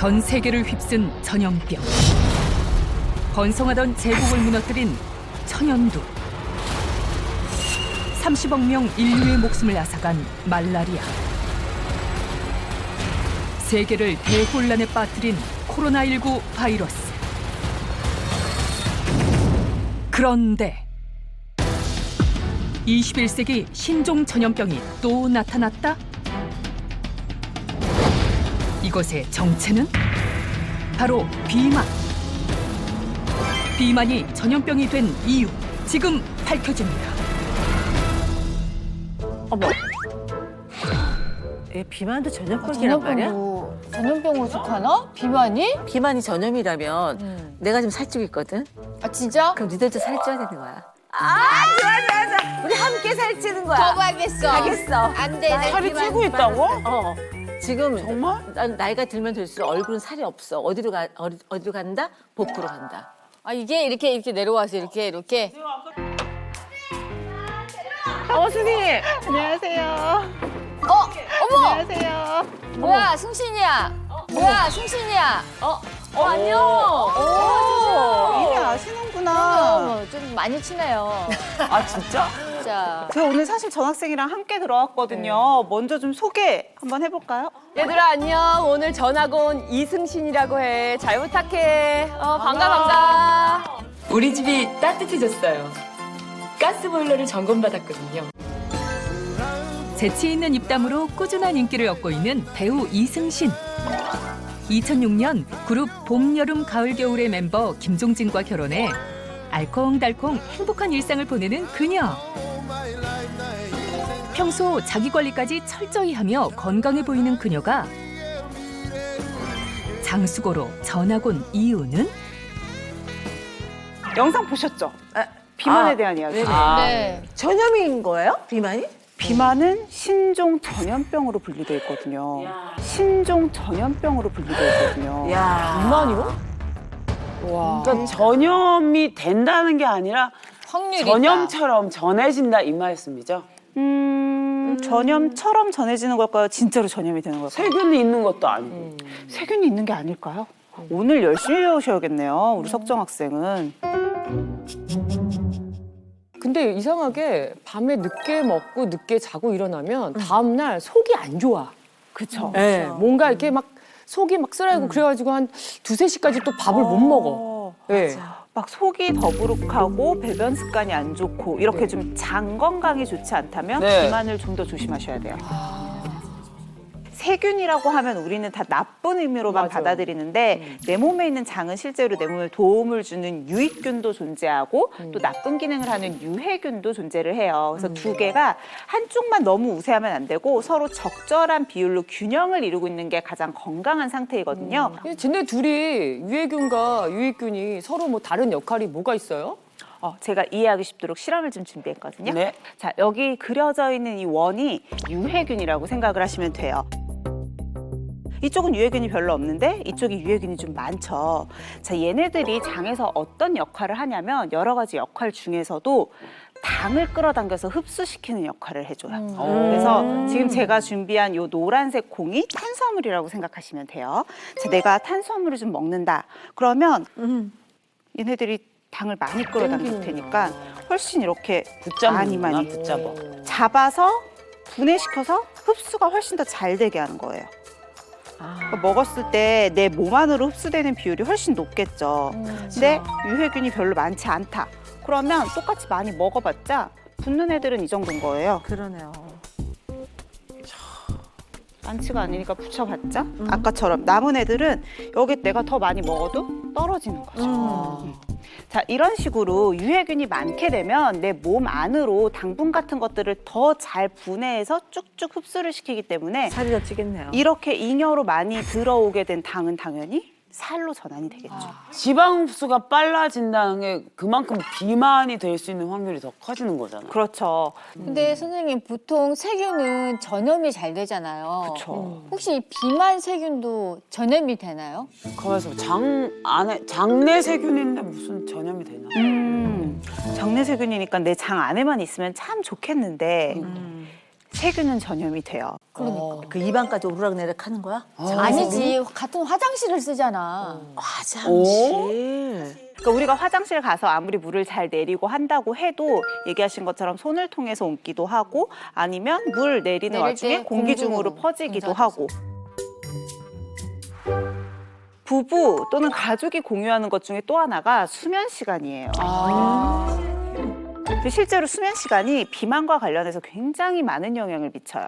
전 세계를 휩쓴 전염병. 번성하던 제국을 무너뜨린 천연두. 30억 명 인류의 목숨을 앗아간 말라리아. 세계를 대혼란에 빠뜨린 코로나19 바이러스. 그런데 21세기 신종 전염병이 또 나타났다? 이것의 정체는 바로 비만. 비만이 전염병이 된 이유, 지금 밝혀집니다. 어머. 얘 비만도 전염병이란 말이야? 전염병으로 속하나? 비만이? 비만이 전염이라면 내가 지금 살찌고 있거든? 아 진짜? 그럼 니들도 살쪄야 되는 거야. 좋아. 우리 함께 살찌는 거야. 거부하겠어. 하겠어. 안 돼. 살이 찌고 있다고? 지금 정말? 난 나이가 들면 들수록 얼굴은 살이 없어. 어디로 간다? 복부로 간다. 아 이게 이렇게 내려와서 이렇게. 선생님. 안녕하세요. 어머. 안녕하세요. 뭐야 승신이야. 뭐야 승신이야. 안녕. 이미 아시는구나. 좀 많이 친해요. 아, 진짜? 진짜. 제가 오늘 사실 전학생이랑 함께 들어왔거든요. 먼저 좀 소개 한번 해볼까요? 얘들아 안녕. 오늘 전학 온 이승신이라고 해. 잘 부탁해. 반가. 우리 집이 따뜻해졌어요. 가스보일러를 점검받았거든요. 재치 있는 입담으로 꾸준한 인기를 얻고 있는 배우 이승신. 2006년 그룹 봄, 여름, 가을, 겨울의 멤버 김종진과 결혼해 알콩달콩 행복한 일상을 보내는 그녀. 평소 자기 관리까지 철저히 하며 건강해 보이는 그녀가 장수고로 전학 온 이유는? 영상 보셨죠? 비만에 대한 이야기. 네. 전염인 거예요? 비만이? 비만은 신종 전염병으로 분류돼 있거든요. 신종 전염병으로 분류돼 있거든요. 비만이요? 그러니까 전염이 된다는 게 아니라 확률이 있다. 전염처럼 전해진다 이 말씀이죠? 전염처럼 전해지는 걸까요? 진짜로 전염이 되는 걸까요? 세균이 있는 것도 아니고. 세균이 있는 게 아닐까요? 오늘 열심히 배우셔야겠네요, 우리 석정 학생은. 근데 이상하게 밤에 늦게 먹고 늦게 자고 일어나면 다음 날 속이 안 좋아. 그쵸? 네, 뭔가 이렇게 막 속이 막 쓰라리고 그래가지고 한 2~3시까지 또 밥을 못 먹어. 네. 막 속이 더부룩하고 배변 습관이 안 좋고 이렇게 좀 장 건강이 좋지 않다면 네. 비만을 좀 더 조심하셔야 돼요. 세균이라고 하면 우리는 다 나쁜 의미로만 맞아. 받아들이는데 내 몸에 있는 장은 실제로 내 몸에 도움을 주는 유익균도 존재하고 또 나쁜 기능을 하는 유해균도 존재를 해요. 그래서 두 개가 한쪽만 너무 우세하면 안 되고 서로 적절한 비율로 균형을 이루고 있는 게 가장 건강한 상태이거든요. 쟤네 둘이 유해균과 유익균이 서로 뭐 다른 역할이 뭐가 있어요? 제가 이해하기 쉽도록 실험을 좀 준비했거든요. 네. 자, 여기 그려져 있는 이 원이 유해균이라고 생각을 하시면 돼요. 이쪽은 유해균이 별로 없는데 이쪽이 유해균이 좀 많죠. 자, 얘네들이 장에서 어떤 역할을 하냐면 여러 가지 역할 중에서도 당을 끌어당겨서 흡수시키는 역할을 해줘요. 그래서 지금 제가 준비한 이 노란색 공이 탄수화물이라고 생각하시면 돼요. 자, 내가 탄수화물을 좀 먹는다. 그러면 얘네들이 당을 많이 끌어당길 테니까 훨씬 이렇게 많이 붙잡아. 잡아서 분해시켜서 흡수가 훨씬 더 잘 되게 하는 거예요. 그러니까 먹었을 때 내 몸 안으로 흡수되는 비율이 훨씬 높겠죠. 근데 유해균이 별로 많지 않다. 그러면 똑같이 많이 먹어봤자 붙는 애들은 이 정도인 거예요. 그러네요. 많지가 않으니까 붙여봤자 아까처럼 남은 애들은 여기 내가 더 많이 먹어도 떨어지는 거죠. 자, 이런 식으로 유해균이 많게 되면 내 몸 안으로 당분 같은 것들을 더 잘 분해해서 쭉쭉 흡수를 시키기 때문에 살이 더 찌겠네요. 이렇게 잉여로 많이 들어오게 된 당은 당연히 살로 전환이 되겠죠. 지방 흡수가 빨라진다는 게 그만큼 비만이 될 수 있는 확률이 더 커지는 거잖아요. 그렇죠. 근데 선생님 보통 세균은 전염이 잘 되잖아요. 그렇죠. 혹시 비만 세균도 전염이 되나요? 가만있어 장 안에 장내 세균인데 무슨 전염이 되나? 장내 세균이니까 내 장 안에만 있으면 참 좋겠는데 세균은 전염이 돼요. 그러니까. 그 입안까지 오르락내리락 하는 거야? 아니지. 같은 화장실을 쓰잖아. 화장실. 그러니까 우리가 화장실 가서 아무리 물을 잘 내리고 한다고 해도 얘기하신 것처럼 손을 통해서 옮기도 하고 아니면 물 내리는 내릴 와중에 때 공기 중으로 공중으로 퍼지기도 분사돼서. 하고. 부부 또는 가족이 공유하는 것 중에 또 하나가 수면 시간이에요. 근데 실제로 수면 시간이 비만과 관련해서 굉장히 많은 영향을 미쳐요.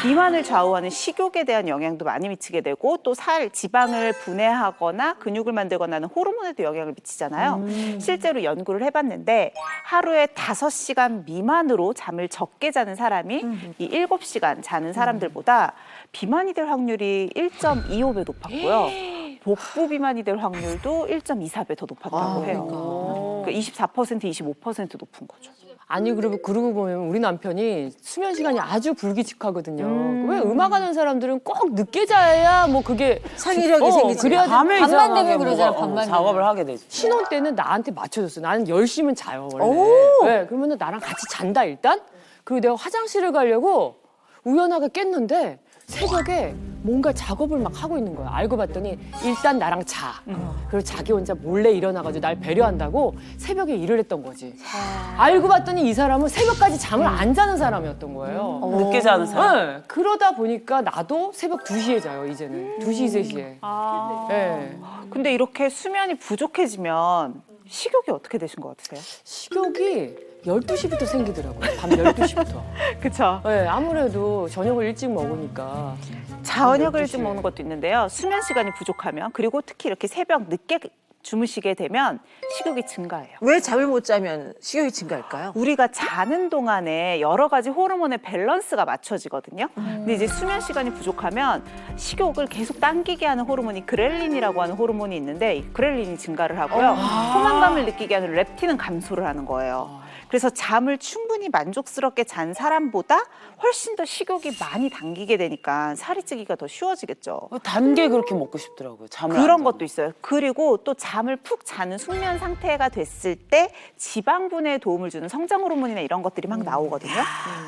비만을 좌우하는 식욕에 대한 영향도 많이 미치게 되고 또 지방을 분해하거나 근육을 만들거나 하는 호르몬에도 영향을 미치잖아요. 실제로 연구를 해봤는데 하루에 5시간 미만으로 잠을 적게 자는 사람이 이 7시간 자는 사람들보다 비만이 될 확률이 1.25배 높았고요. 복부 비만이 될 확률도 1.24배 더 높았다고 해요. 그러니까 24%, 25% 높은 거죠. 아니 그러고 보면 우리 남편이 수면 시간이 아주 불규칙하거든요. 왜 음악하는 사람들은 꼭 늦게 자야 뭐 그게 창의력이 생기지. 그래야 밤에 밤만 이상하게 되면 그러잖아, 뭐가, 밤만 작업을 되면. 하게 되지. 신혼 때는 나한테 맞춰줬어. 나는 10시면 자요 원래. 네, 그러면은 나랑 같이 잔다 일단. 그리고 내가 화장실을 가려고 우연하게 깼는데 새벽에 뭔가 작업을 막 하고 있는 거야. 알고 봤더니 일단 나랑 자. 그리고 자기 혼자 몰래 일어나가지고 날 배려한다고 새벽에 일을 했던 거지. 알고 봤더니 이 사람은 새벽까지 잠을 안 자는 사람이었던 거예요. 늦게 자는 사람. 네, 그러다 보니까 나도 새벽 2시에 자요, 이제는. 2시, 3시에. 네. 근데 이렇게 수면이 부족해지면 식욕이 어떻게 되신 것 같으세요? 식욕이 12시부터 생기더라고요. 밤 12시부터. 그렇죠. 네, 아무래도 저녁을 일찍 먹으니까. 저녁을 일찍 먹는 것도 있는데요. 수면 시간이 부족하면 그리고 특히 이렇게 새벽 늦게 주무시게 되면 식욕이 증가해요. 왜 잠을 못 자면 식욕이 증가할까요? 우리가 자는 동안에 여러 가지 호르몬의 밸런스가 맞춰지거든요. 근데 이제 수면 시간이 부족하면 식욕을 계속 당기게 하는 호르몬이 그렐린이라고 하는 호르몬이 있는데 이 그렐린이 증가를 하고요. 포만감을 느끼게 하는 렙틴은 감소를 하는 거예요. 그래서 잠을 충분히 만족스럽게 잔 사람보다 훨씬 더 식욕이 많이 당기게 되니까 살이 찌기가 더 쉬워지겠죠. 단 게 그렇게 먹고 싶더라고요. 잠을 그런 안 자고. 것도 있어요. 그리고 또 잠을 푹 자는 숙면 상태가 됐을 때 지방 분해에 도움을 주는 성장 호르몬이나 이런 것들이 막 나오거든요.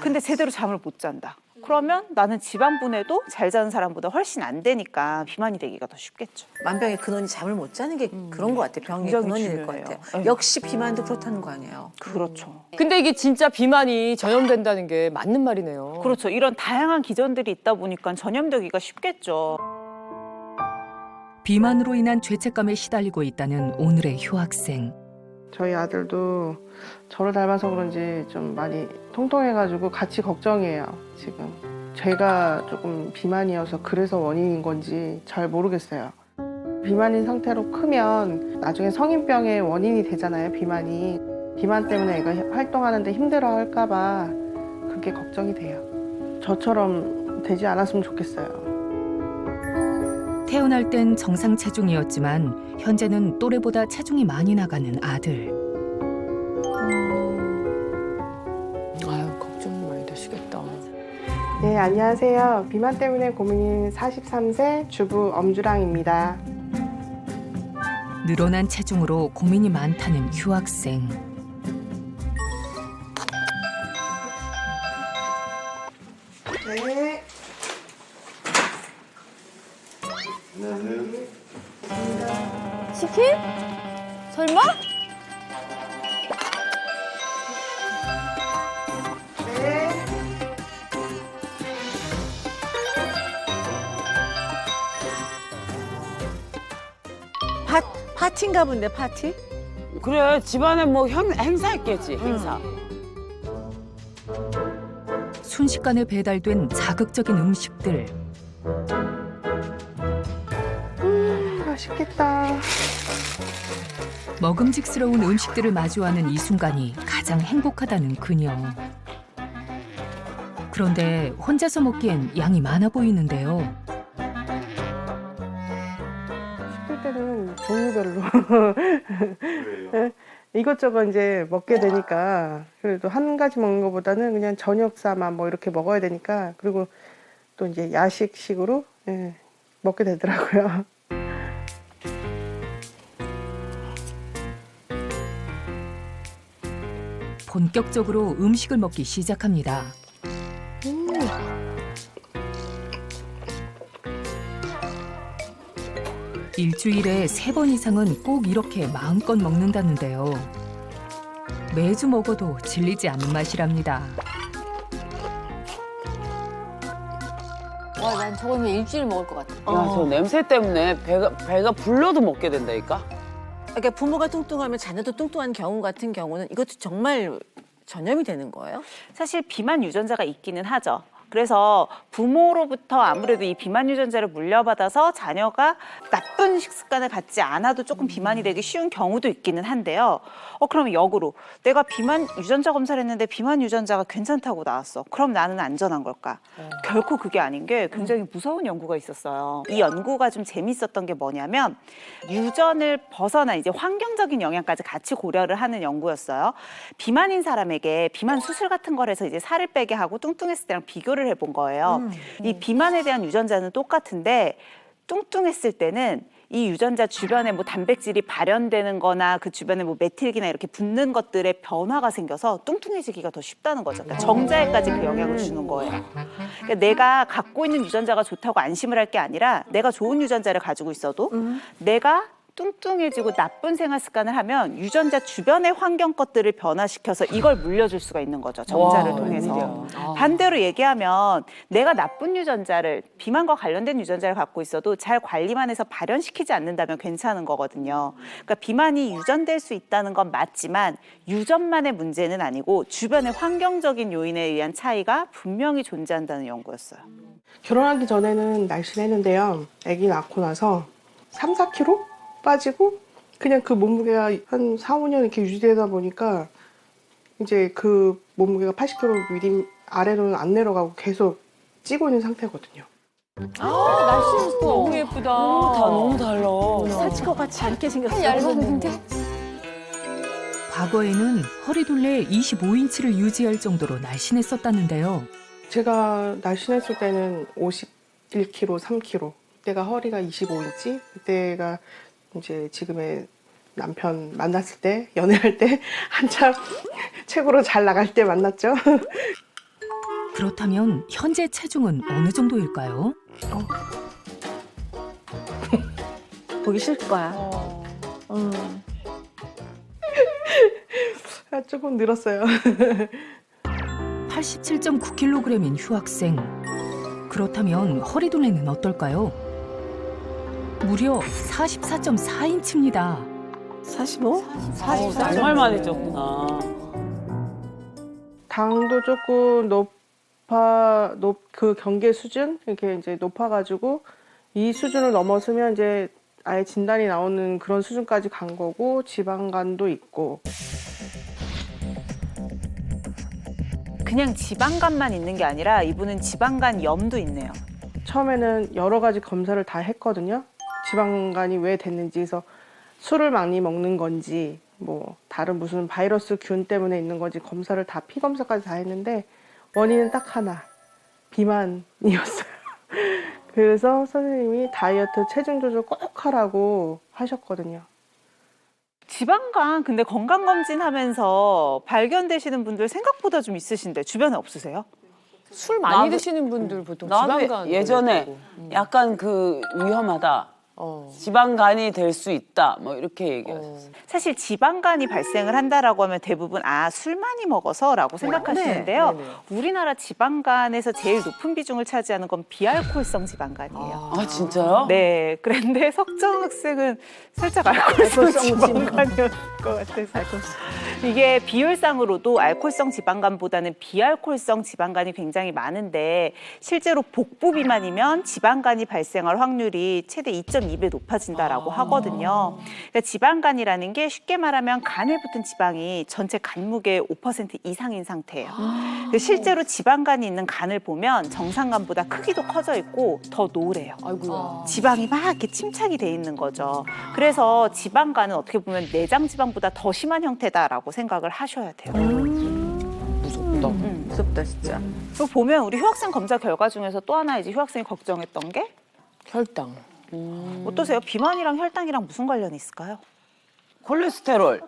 근데 제대로 잠을 못 잔다. 그러면 나는 지방 분해도 잘 자는 사람보다 훨씬 안 되니까 비만이 되기가 더 쉽겠죠. 만병의 근원이 잠을 못 자는 게 그런 것 같아요. 병의 굉장히 근원이 될 것 중요해요. 같아요. 네. 역시 비만도 그렇다는 거 아니에요. 그렇죠. 근데 이게 진짜 비만이 전염된다는 게 맞는 말이네요. 그렇죠. 이런 다양한 기전들이 있다 보니까 전염되기가 쉽겠죠. 비만으로 인한 죄책감에 시달리고 있다는 오늘의 휴학생. 저희 아들도 저를 닮아서 그런지 좀 많이 통통해가지고 같이 걱정이에요, 지금. 제가 조금 비만이어서 그래서 원인인 건지 잘 모르겠어요. 비만인 상태로 크면 나중에 성인병의 원인이 되잖아요, 비만이. 비만 때문에 애가 활동하는데 힘들어 할까봐 그게 걱정이 돼요. 저처럼 되지 않았으면 좋겠어요. 태어날 땐 정상 체중이었지만 현재는 또래보다 체중이 많이 나가는 아들. 아유, 걱정 많이 되시겠다. 네, 안녕하세요. 비만 때문에 고민인 43세 주부 엄주랑입니다. 늘어난 체중으로 고민이 많다는 휴학생. 네. 치킨? 설마? 파티인가 본데, 파티? 그래 집안에 뭐 행사했겠지 행사. 순식간에 배달된 자극적인 음식들. 맛있겠다. 먹음직스러운 음식들을 마주하는 이 순간이 가장 행복하다는 그녀. 그런데 혼자서 먹기엔 양이 많아 보이는데요. 시킬 때는 종류별로 이것저것 이제 먹게 되니까 그래도 한 가지 먹는 것보다는 그냥 저녁사만 뭐 이렇게 먹어야 되니까 그리고 또 이제 야식식으로 먹게 되더라고요. 본격적으로 음식을 먹기 시작합니다. 일주일에 3번 이상은 꼭 이렇게 마음껏 먹는다는데요. 매주 먹어도 질리지 않는 맛이랍니다. 와, 난 저거는 일주일 먹을 것 같아. 야, 저 냄새 때문에 배가 불러도 먹게 된다니까? 그러니까 부모가 뚱뚱하면 자녀도 뚱뚱한 경우 같은 경우는 이것도 정말 전염이 되는 거예요? 사실 비만 유전자가 있기는 하죠. 그래서 부모로부터 아무래도 이 비만 유전자를 물려받아서 자녀가 나쁜 식습관을 갖지 않아도 조금 비만이 되기 쉬운 경우도 있기는 한데요. 그러면 역으로 내가 비만 유전자 검사를 했는데 비만 유전자가 괜찮다고 나왔어. 그럼 나는 안전한 걸까? 결코 그게 아닌 게 굉장히 무서운 연구가 있었어요. 이 연구가 좀 재밌었던 게 뭐냐면 유전을 벗어난 이제 환경적인 영향까지 같이 고려를 하는 연구였어요. 비만인 사람에게 비만 수술 같은 걸 해서 이제 살을 빼게 하고 뚱뚱했을 때랑 비교를 해본 거예요. 이 비만에 대한 유전자는 똑같은데 뚱뚱했을 때는 이 유전자 주변에 뭐 단백질이 발현되는 거나 그 주변에 뭐 메틸기나 이렇게 붙는 것들의 변화가 생겨서 뚱뚱해지기가 더 쉽다는 거죠. 그러니까 정자에까지 그 영향을 주는 거예요. 그러니까 내가 갖고 있는 유전자가 좋다고 안심을 할 게 아니라 내가 좋은 유전자를 가지고 있어도 내가 뚱뚱해지고 나쁜 생활 습관을 하면 유전자 주변의 환경 것들을 변화시켜서 이걸 물려줄 수가 있는 거죠. 정자를 통해서. 반대로 얘기하면 내가 나쁜 유전자를 비만과 관련된 유전자를 갖고 있어도 잘 관리만 해서 발현시키지 않는다면 괜찮은 거거든요. 그러니까 비만이 유전될 수 있다는 건 맞지만 유전만의 문제는 아니고 주변의 환경적인 요인에 의한 차이가 분명히 존재한다는 연구였어요. 결혼하기 전에는 날씬했는데요. 아기 낳고 나서 3, 4kg 빠지고 그냥 그 몸무게가 한 4, 5년 이렇게 유지되다 보니까 이제 그 몸무게가 80kg 미리 아래로는 안 내려가고 계속 찌고 있는 상태거든요. 날씬해서 너무 예쁘다. 너무 달라. 살찔 것 같지 않게 생겼어요. 얇았는데? 과거에는 허리둘레 25인치를 유지할 정도로 날씬했었다는데요. 제가 날씬했을 때는 51kg, 3kg. 그때가 허리가 25인치. 그때가 이제 지금의 남편 만났을 때, 연애할 때 한참 최고로 잘 나갈 때 만났죠. 그렇다면 현재 체중은 어느 정도일까요? 보기 싫을 거야. 조금 늘었어요. 87.9kg인 휴학생. 그렇다면 허리둘레는 어떨까요? 무려 44.4인치입니다. 45? 정말 많이 쪘구나. 당도 조금 그 경계 수준 이렇게 이제 높아가지고 이 수준을 넘어서면 이제 아예 진단이 나오는 그런 수준까지 간 거고 지방간도 있고. 그냥 지방간만 있는 게 아니라 이분은 지방간염도 있네요. 처음에는 여러 가지 검사를 다 했거든요. 지방간이 왜 됐는지, 그래서 술을 많이 먹는 건지, 뭐 다른 무슨 바이러스 균 때문에 있는 건지 검사를 다 피 검사까지 다 했는데 원인은 딱 하나, 비만이었어요. 그래서 선생님이 다이어트, 체중 조절 꼭 하라고 하셨거든요. 지방간 근데 건강검진하면서 발견되시는 분들 생각보다 좀 있으신데 주변에 없으세요? 술 많이 나도- 드시는 분들 보통 나도 지방간 예전에 걸렸다고. 약간 그 위험하다. 지방간이 될 수 있다. 뭐 이렇게 얘기하셨어요. 사실 지방간이 발생을 한다라고 하면 대부분 술 많이 먹어서라고 생각하시는데요. 네, 우리나라 지방간에서 제일 높은 비중을 차지하는 건 비알코올성 지방간이에요. 아, 진짜요? 네, 그런데 석정 학생은 살짝 알코올성 지방간이었을 것 같아서 이게 비율상으로도 알코올성 지방간보다는 비알코올성 지방간이 굉장히 많은데 실제로 복부 비만이면 지방간이 발생할 확률이 최대 2.2배 높아진다라고 하거든요. 그러니까 지방간이라는 게 쉽게 말하면 간에 붙은 지방이 전체 간 무게의 5% 이상인 상태예요. 실제로 지방간이 있는 간을 보면 정상간보다 크기도 커져 있고 더 노래요. 아이고야. 지방이 막 이렇게 침착이 돼 있는 거죠. 그래서 지방간은 어떻게 보면 내장 지방보다 더 심한 형태다라고 생각을 하셔야 돼요. 무섭다. 무섭다 진짜. 그리고 보면 우리 휴학생 검사 결과 중에서 또 하나 이제 휴학생이 걱정했던 게 혈당. 어떠세요? 비만이랑 혈당이랑 무슨 관련이 있을까요? 콜레스테롤.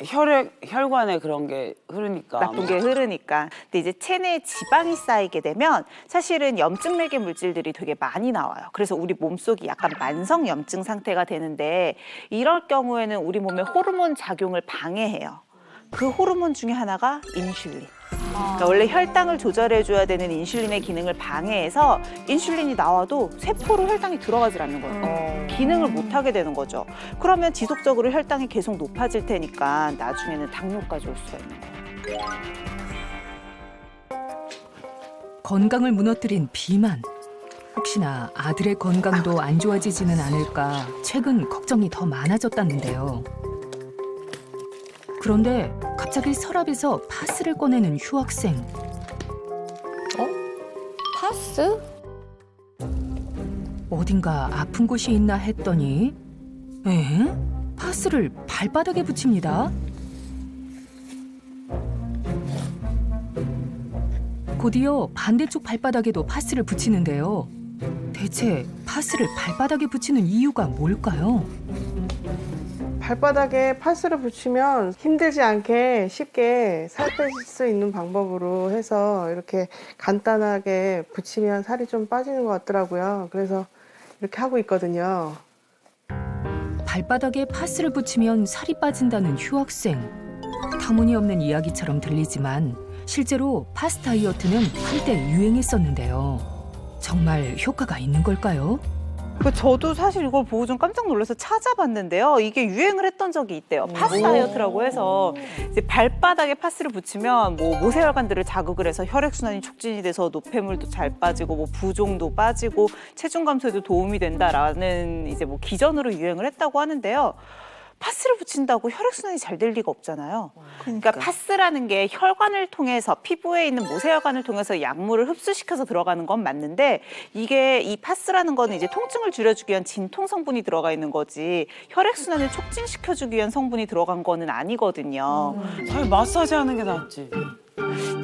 혈관에 그런 게 흐르니까. 나쁜 게 흐르니까. 근데 이제 체내에 지방이 쌓이게 되면 사실은 염증맥의 물질들이 되게 많이 나와요. 그래서 우리 몸속이 약간 만성 염증 상태가 되는데 이럴 경우에는 우리 몸의 호르몬 작용을 방해해요. 그 호르몬 중에 하나가 인슐린. 그러니까 원래 혈당을 조절해줘야 되는 인슐린의 기능을 방해해서 인슐린이 나와도 세포로 혈당이 들어가질 않는 거예요. 기능을 못하게 되는 거죠. 그러면 지속적으로 혈당이 계속 높아질 테니까 나중에는 당뇨까지 올 수가 있는 거예요. 건강을 무너뜨린 비만. 혹시나 아들의 건강도 안 좋아지지는 않을까 최근 걱정이 더 많아졌다는데요. 그런데 갑자기 서랍에서 파스를 꺼내는 휴학생. 파스? 어딘가 아픈 곳이 있나 했더니 파스를 발바닥에 붙입니다. 곧이어 반대쪽 발바닥에도 파스를 붙이는데요. 대체 파스를 발바닥에 붙이는 이유가 뭘까요? 발바닥에 파스를 붙이면 힘들지 않게 쉽게 살 빼실 수 있는 방법으로 해서 이렇게 간단하게 붙이면 살이 좀 빠지는 것 같더라고요. 그래서 이렇게 하고 있거든요. 발바닥에 파스를 붙이면 살이 빠진다는 휴학생. 터무니없는 이야기처럼 들리지만 실제로 파스 다이어트는 한때 유행했었는데요. 정말 효과가 있는 걸까요? 저도 사실 이걸 보고 좀 깜짝 놀라서 찾아봤는데요. 이게 유행을 했던 적이 있대요. 파스 다이어트라고 해서 이제 발바닥에 파스를 붙이면 뭐 모세혈관들을 자극을 해서 혈액순환이 촉진이 돼서 노폐물도 잘 빠지고 뭐 부종도 빠지고 체중 감소에도 도움이 된다라는 이제 뭐 기전으로 유행을 했다고 하는데요. 파스를 붙인다고 혈액순환이 잘 될 리가 없잖아요. 그러니까 파스라는 게 혈관을 통해서 피부에 있는 모세혈관을 통해서 약물을 흡수시켜서 들어가는 건 맞는데 이게 이 파스라는 거는 이제 통증을 줄여주기 위한 진통 성분이 들어가 있는 거지 혈액순환을 촉진시켜주기 위한 성분이 들어간 거는 아니거든요. 차라리 마사지 하는 게 낫지.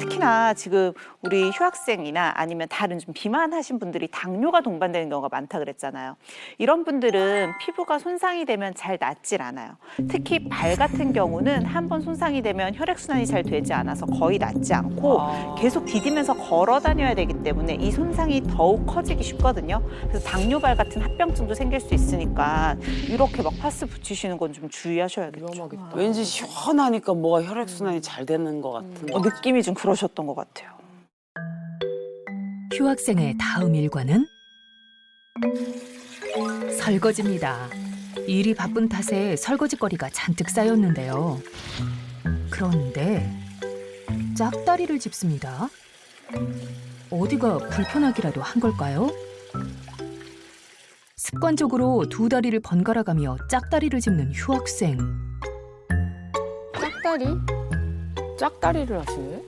특히나 지금 우리 휴학생이나 아니면 다른 좀 비만하신 분들이 당뇨가 동반되는 경우가 많다 그랬잖아요. 이런 분들은 피부가 손상이 되면 잘 낫질 않아요. 특히 발 같은 경우는 한번 손상이 되면 혈액순환이 잘 되지 않아서 거의 낫지 않고 계속 디디면서 걸어 다녀야 되기 때문에 이 손상이 더욱 커지기 쉽거든요. 그래서 당뇨발 같은 합병증도 생길 수 있으니까 이렇게 막 파스 붙이시는 건 좀 주의하셔야겠죠. 위험하겠다. 왠지 시원하니까 뭐가 혈액순환이 잘 되는 것 같은 거. 느낌이 좀 그러셨던 것 같아요. 휴학생의 다음 일과는 설거지입니다. 일이 바쁜 탓에 설거지거리가 잔뜩 쌓였는데요. 그런데 짝다리를 짚습니다. 어디가 불편하기라도 한 걸까요? 습관적으로 두 다리를 번갈아가며 짝다리를 짚는 휴학생. 짝다리? 짝다리를 하시네.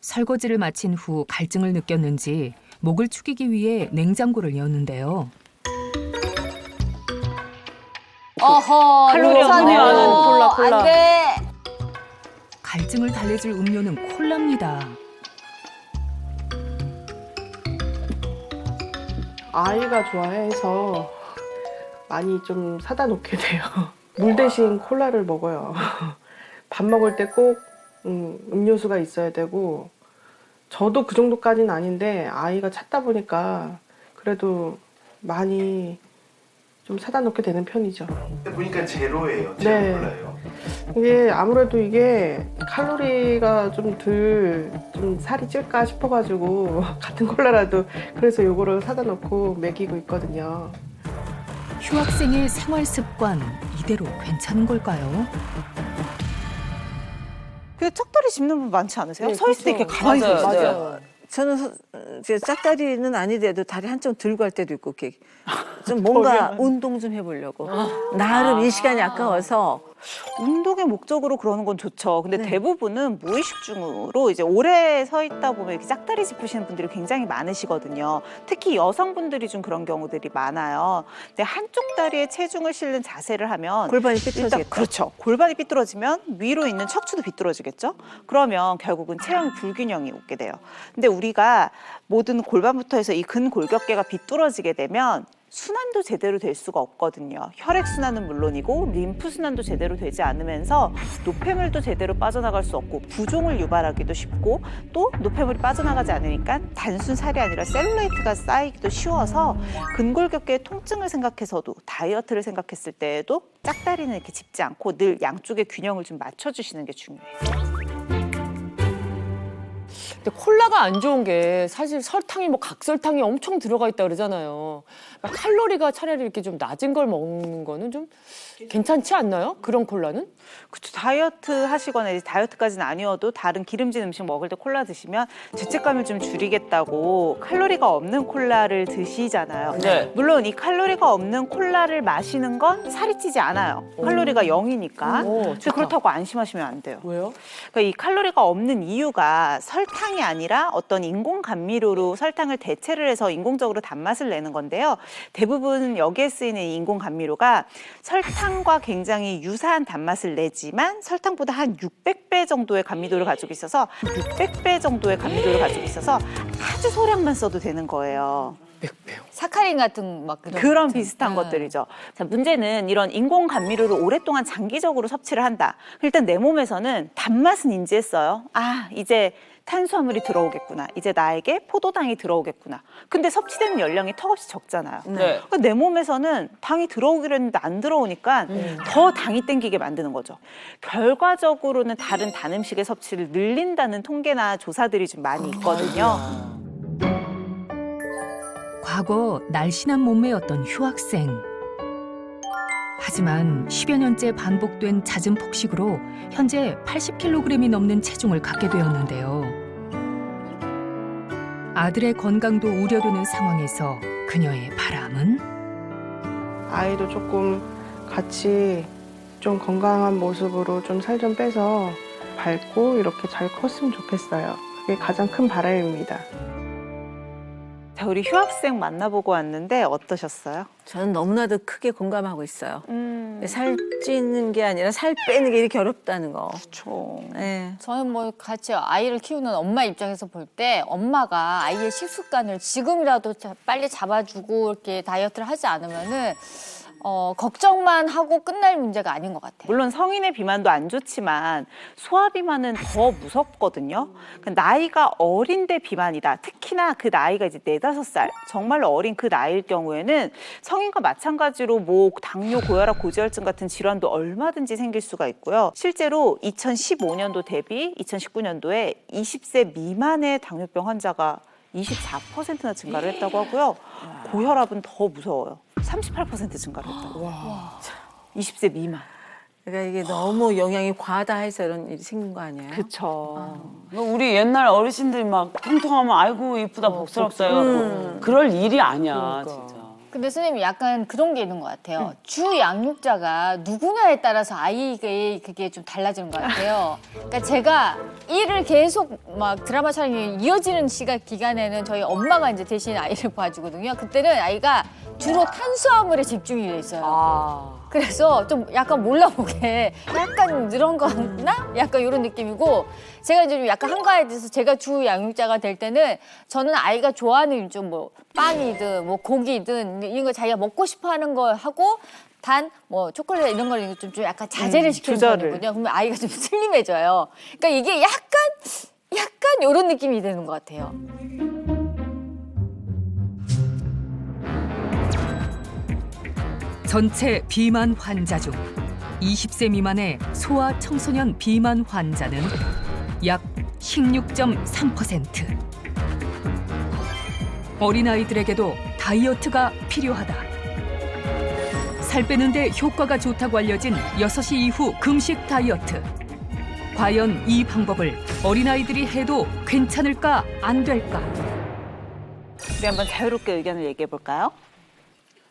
설거지를 마친 후 갈증을 느꼈는지 목을 축이기 위해 냉장고를 여는데요. 어허, 칼로리 요산으로. 없는 콜라. 안 돼. 갈증을 달래줄 음료는 콜라입니다. 아이가 좋아해서 많이 좀 사다 놓게 돼요. 물 대신 콜라를 먹어요. 밥 먹을 때 꼭 음료수가 있어야 되고 저도 그 정도까지는 아닌데 아이가 찾다 보니까 그래도 많이 좀 사다 놓게 되는 편이죠. 보니까 제로예요. 네. 제로 콜라예요. 이게 아무래도 이게 칼로리가 좀 살이 찔까 싶어가지고 같은 콜라라도 그래서 요거를 사다 놓고 먹이고 있거든요. 휴학생의 생활 습관 이대로 괜찮은 걸까요? 근데 짝다리 짚는 분 많지 않으세요? 네, 서 있을 때 이렇게 그렇죠. 가만히 서 맞아요. 있어요. 맞아요. 저는 이제 짝다리는 아니더라도 다리 한쪽 들고 할 때도 있고 이렇게 좀 뭔가 운동 좀 해보려고 나름 이 시간이 아까워서 운동의 목적으로 그러는 건 좋죠. 근데 네. 대부분은 무의식 중으로 이제 오래 서 있다 보면 이렇게 짝다리 짚으시는 분들이 굉장히 많으시거든요. 특히 여성분들이 좀 그런 경우들이 많아요. 근데 한쪽 다리에 체중을 실는 자세를 하면 골반이 일단 삐뚤어지겠다. 그렇죠. 골반이 삐뚤어지면 위로 있는 척추도 삐뚤어지겠죠. 그러면 결국은 체형 불균형이 오게 돼요. 근데 우리가 모든 골반부터 해서 이 근골격계가 비뚤어지게 되면 순환도 제대로 될 수가 없거든요. 혈액순환은 물론이고 림프순환도 제대로 되지 않으면서 노폐물도 제대로 빠져나갈 수 없고 부종을 유발하기도 쉽고 또 노폐물이 빠져나가지 않으니까 단순 살이 아니라 셀룰라이트가 쌓이기도 쉬워서 근골격계의 통증을 생각해서도 다이어트를 생각했을 때에도 짝다리는 이렇게 짚지 않고 늘 양쪽의 균형을 좀 맞춰주시는 게 중요해요. 근데 콜라가 안 좋은 게 사실 설탕이 뭐 각설탕이 엄청 들어가 있다 그러잖아요. 그러니까 칼로리가 차라리 이렇게 좀 낮은 걸 먹는 거는 좀 괜찮지 않나요? 그런 콜라는? 그쵸, 다이어트 하시거나 이제 다이어트까지는 아니어도 다른 기름진 음식 먹을 때 콜라 드시면 죄책감을 좀 줄이겠다고 칼로리가 없는 콜라를 드시잖아요. 네. 물론 이 칼로리가 없는 콜라를 마시는 건 살이 찌지 않아요. 칼로리가 0이니까. 오, 근데 좋다. 그렇다고 안심하시면 안 돼요. 왜요? 그러니까 이 칼로리가 없는 이유가 설탕이 아니라 어떤 인공 감미료로 설탕을 대체를 해서 인공적으로 단맛을 내는 건데요. 대부분 여기에 쓰이는 인공 감미료가 설탕과 굉장히 유사한 단맛을 내지만 설탕보다 한 600배 정도의 감미도를 가지고 있어서 600배 정도의 감미도를 가지고 있어서 아주 소량만 써도 되는 거예요. 사카린 같은 막 그런 비슷한 네. 것들이죠. 자, 문제는 이런 인공 감미료를 오랫동안 장기적으로 섭취를 한다. 일단 내 몸에서는 단맛은 인지했어요. 아, 이제 탄수화물이 들어오겠구나. 이제 나에게 포도당이 들어오겠구나. 근데 섭취되는 열량이 턱없이 적잖아요. 네. 그러니까 내 몸에서는 당이 들어오기로 했는데 안 들어오니까 더 당이 땡기게 만드는 거죠. 결과적으로는 다른 단 음식의 섭취를 늘린다는 통계나 조사들이 좀 많이 있거든요. 과거 날씬한 몸매였던 휴학생. 하지만 10여 년째 반복된 잦은 폭식으로 현재 80kg이 넘는 체중을 갖게 되었는데요. 아들의 건강도 우려되는 상황에서 그녀의 바람은? 아이도 조금 같이 좀 건강한 모습으로 좀 살 좀 빼서 밝고 이렇게 잘 컸으면 좋겠어요. 그게 가장 큰 바람입니다. 자, 우리 휴학생 만나보고 왔는데 어떠셨어요? 저는 너무나도 크게 공감하고 있어요. 살 찌는 게 아니라 살 빼는 게 이렇게 어렵다는 거. 그렇죠. 네. 저는 뭐 같이 아이를 키우는 엄마 입장에서 볼 때 엄마가 아이의 식습관을 지금이라도 빨리 잡아주고 이렇게 다이어트를 하지 않으면은 걱정만 하고 끝날 문제가 아닌 것 같아요. 물론 성인의 비만도 안 좋지만 소아 비만은 더 무섭거든요. 나이가 어린데 비만이다. 특히나 그 나이가 이제 4, 5살 정말로 어린 그 나이일 경우에는 성인과 마찬가지로 뭐 당뇨, 고혈압, 고지혈증 같은 질환도 얼마든지 생길 수가 있고요. 실제로 2015년도 대비 2019년도에 20세 미만의 당뇨병 환자가 24%나 증가를 했다고 하고요. 고혈압은 더 무서워요. 38% 증가를 했다고. 20세 미만. 그러니까 이게 너무 영양이 과하다 해서 이런 일이 생긴 거 아니에요? 그렇죠. 우리 옛날 어르신들 막 통통하면 아이고 이쁘다 복스럽다 해갖고 그럴 일이 아니야 진짜. 근데 선생님 약간 그런 게 있는 것 같아요. 주 양육자가 누구냐에 따라서 아이의 그게 좀 달라지는 것 같아요. 그러니까 제가 일을 계속 막 드라마 촬영이 이어지는 기간에는 저희 엄마가 이제 대신 아이를 봐주거든요. 그때는 아이가 주로 탄수화물에 집중이 돼 있어요. 그래서 좀 약간 몰라보게 약간 늘은 거나 약간 이런 느낌이고 제가 이제 좀 약간 한가해에 대해서 제가 주 양육자가 될 때는 저는 아이가 좋아하는 좀 뭐 빵이든 뭐 고기든 이런 거 자기가 먹고 싶어 하는 거 하고 단 뭐 초콜릿 이런 거를 좀 약간 자제를 시키는 조절을. 거거든요. 그러면 아이가 좀 슬림해져요. 그러니까 이게 약간 이런 느낌이 되는 것 같아요. 전체 비만 환자 중 20세 미만의 소아 청소년 비만 환자는 약 16.3%. 어린아이들에게도 다이어트가 필요하다. 살 빼는데 효과가 좋다고 알려진 6시 이후 금식 다이어트. 과연 이 방법을 어린아이들이 해도 괜찮을까 안 될까? 우리 한번 자유롭게 의견을 얘기해 볼까요?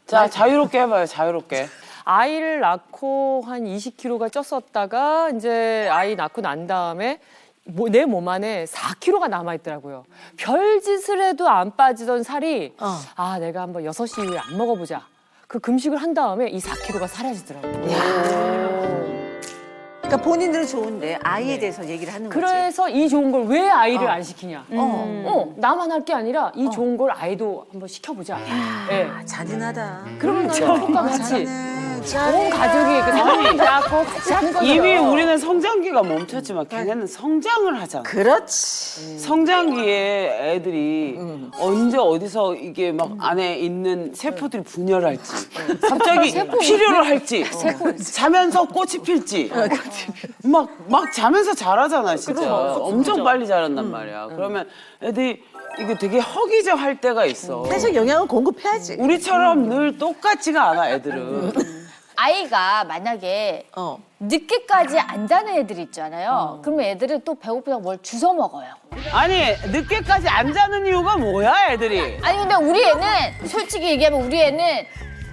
자 자유롭게 해봐요 자유롭게. 아이를 낳고 한 20kg가 쪘었다가 이제 아이 낳고 난 다음에 내 몸 안에 4kg가 남아있더라고요. 별짓을 해도 안 빠지던 살이 아 내가 한번 6시 이후에 안 먹어보자. 그 금식을 한 다음에 이 4kg가 사라지더라고요. 그러니까 본인들은 좋은데 아이에 대해서 얘기를 하는 거지. 그래서 이 좋은 걸 왜 아이를 안 시키냐. 나만 할 게 아니라 이 좋은 걸 아이도 한번 시켜보자. 예. 잔인하다. 그러면 효과 같이 온 가족이 그 사랑을 갖고 같이 하는 거죠. 이미 우리는 성장기가 멈췄지만 걔네는 성장을 하잖아. 그렇지. 성장기에 애들이 언제 어디서 이게 막 안에 있는 세포들이 분열할지 갑자기 필요를 할지 자면서 꽃이 필지 막 자면서 자라잖아 진짜. 엄청 빨리 자란단 말이야. 그러면 애들이 이게 되게 허기져할 때가 있어. 계속 영양을 공급해야지. 우리처럼 늘 똑같지가 않아 애들은. 아이가 만약에 늦게까지 안 자는 애들 있잖아요. 그러면 애들은 또 배고프다고 뭘 주워 먹어요. 아니 늦게까지 안 자는 이유가 뭐야 애들이? 아니 근데 우리 애는 솔직히 얘기하면 우리 애는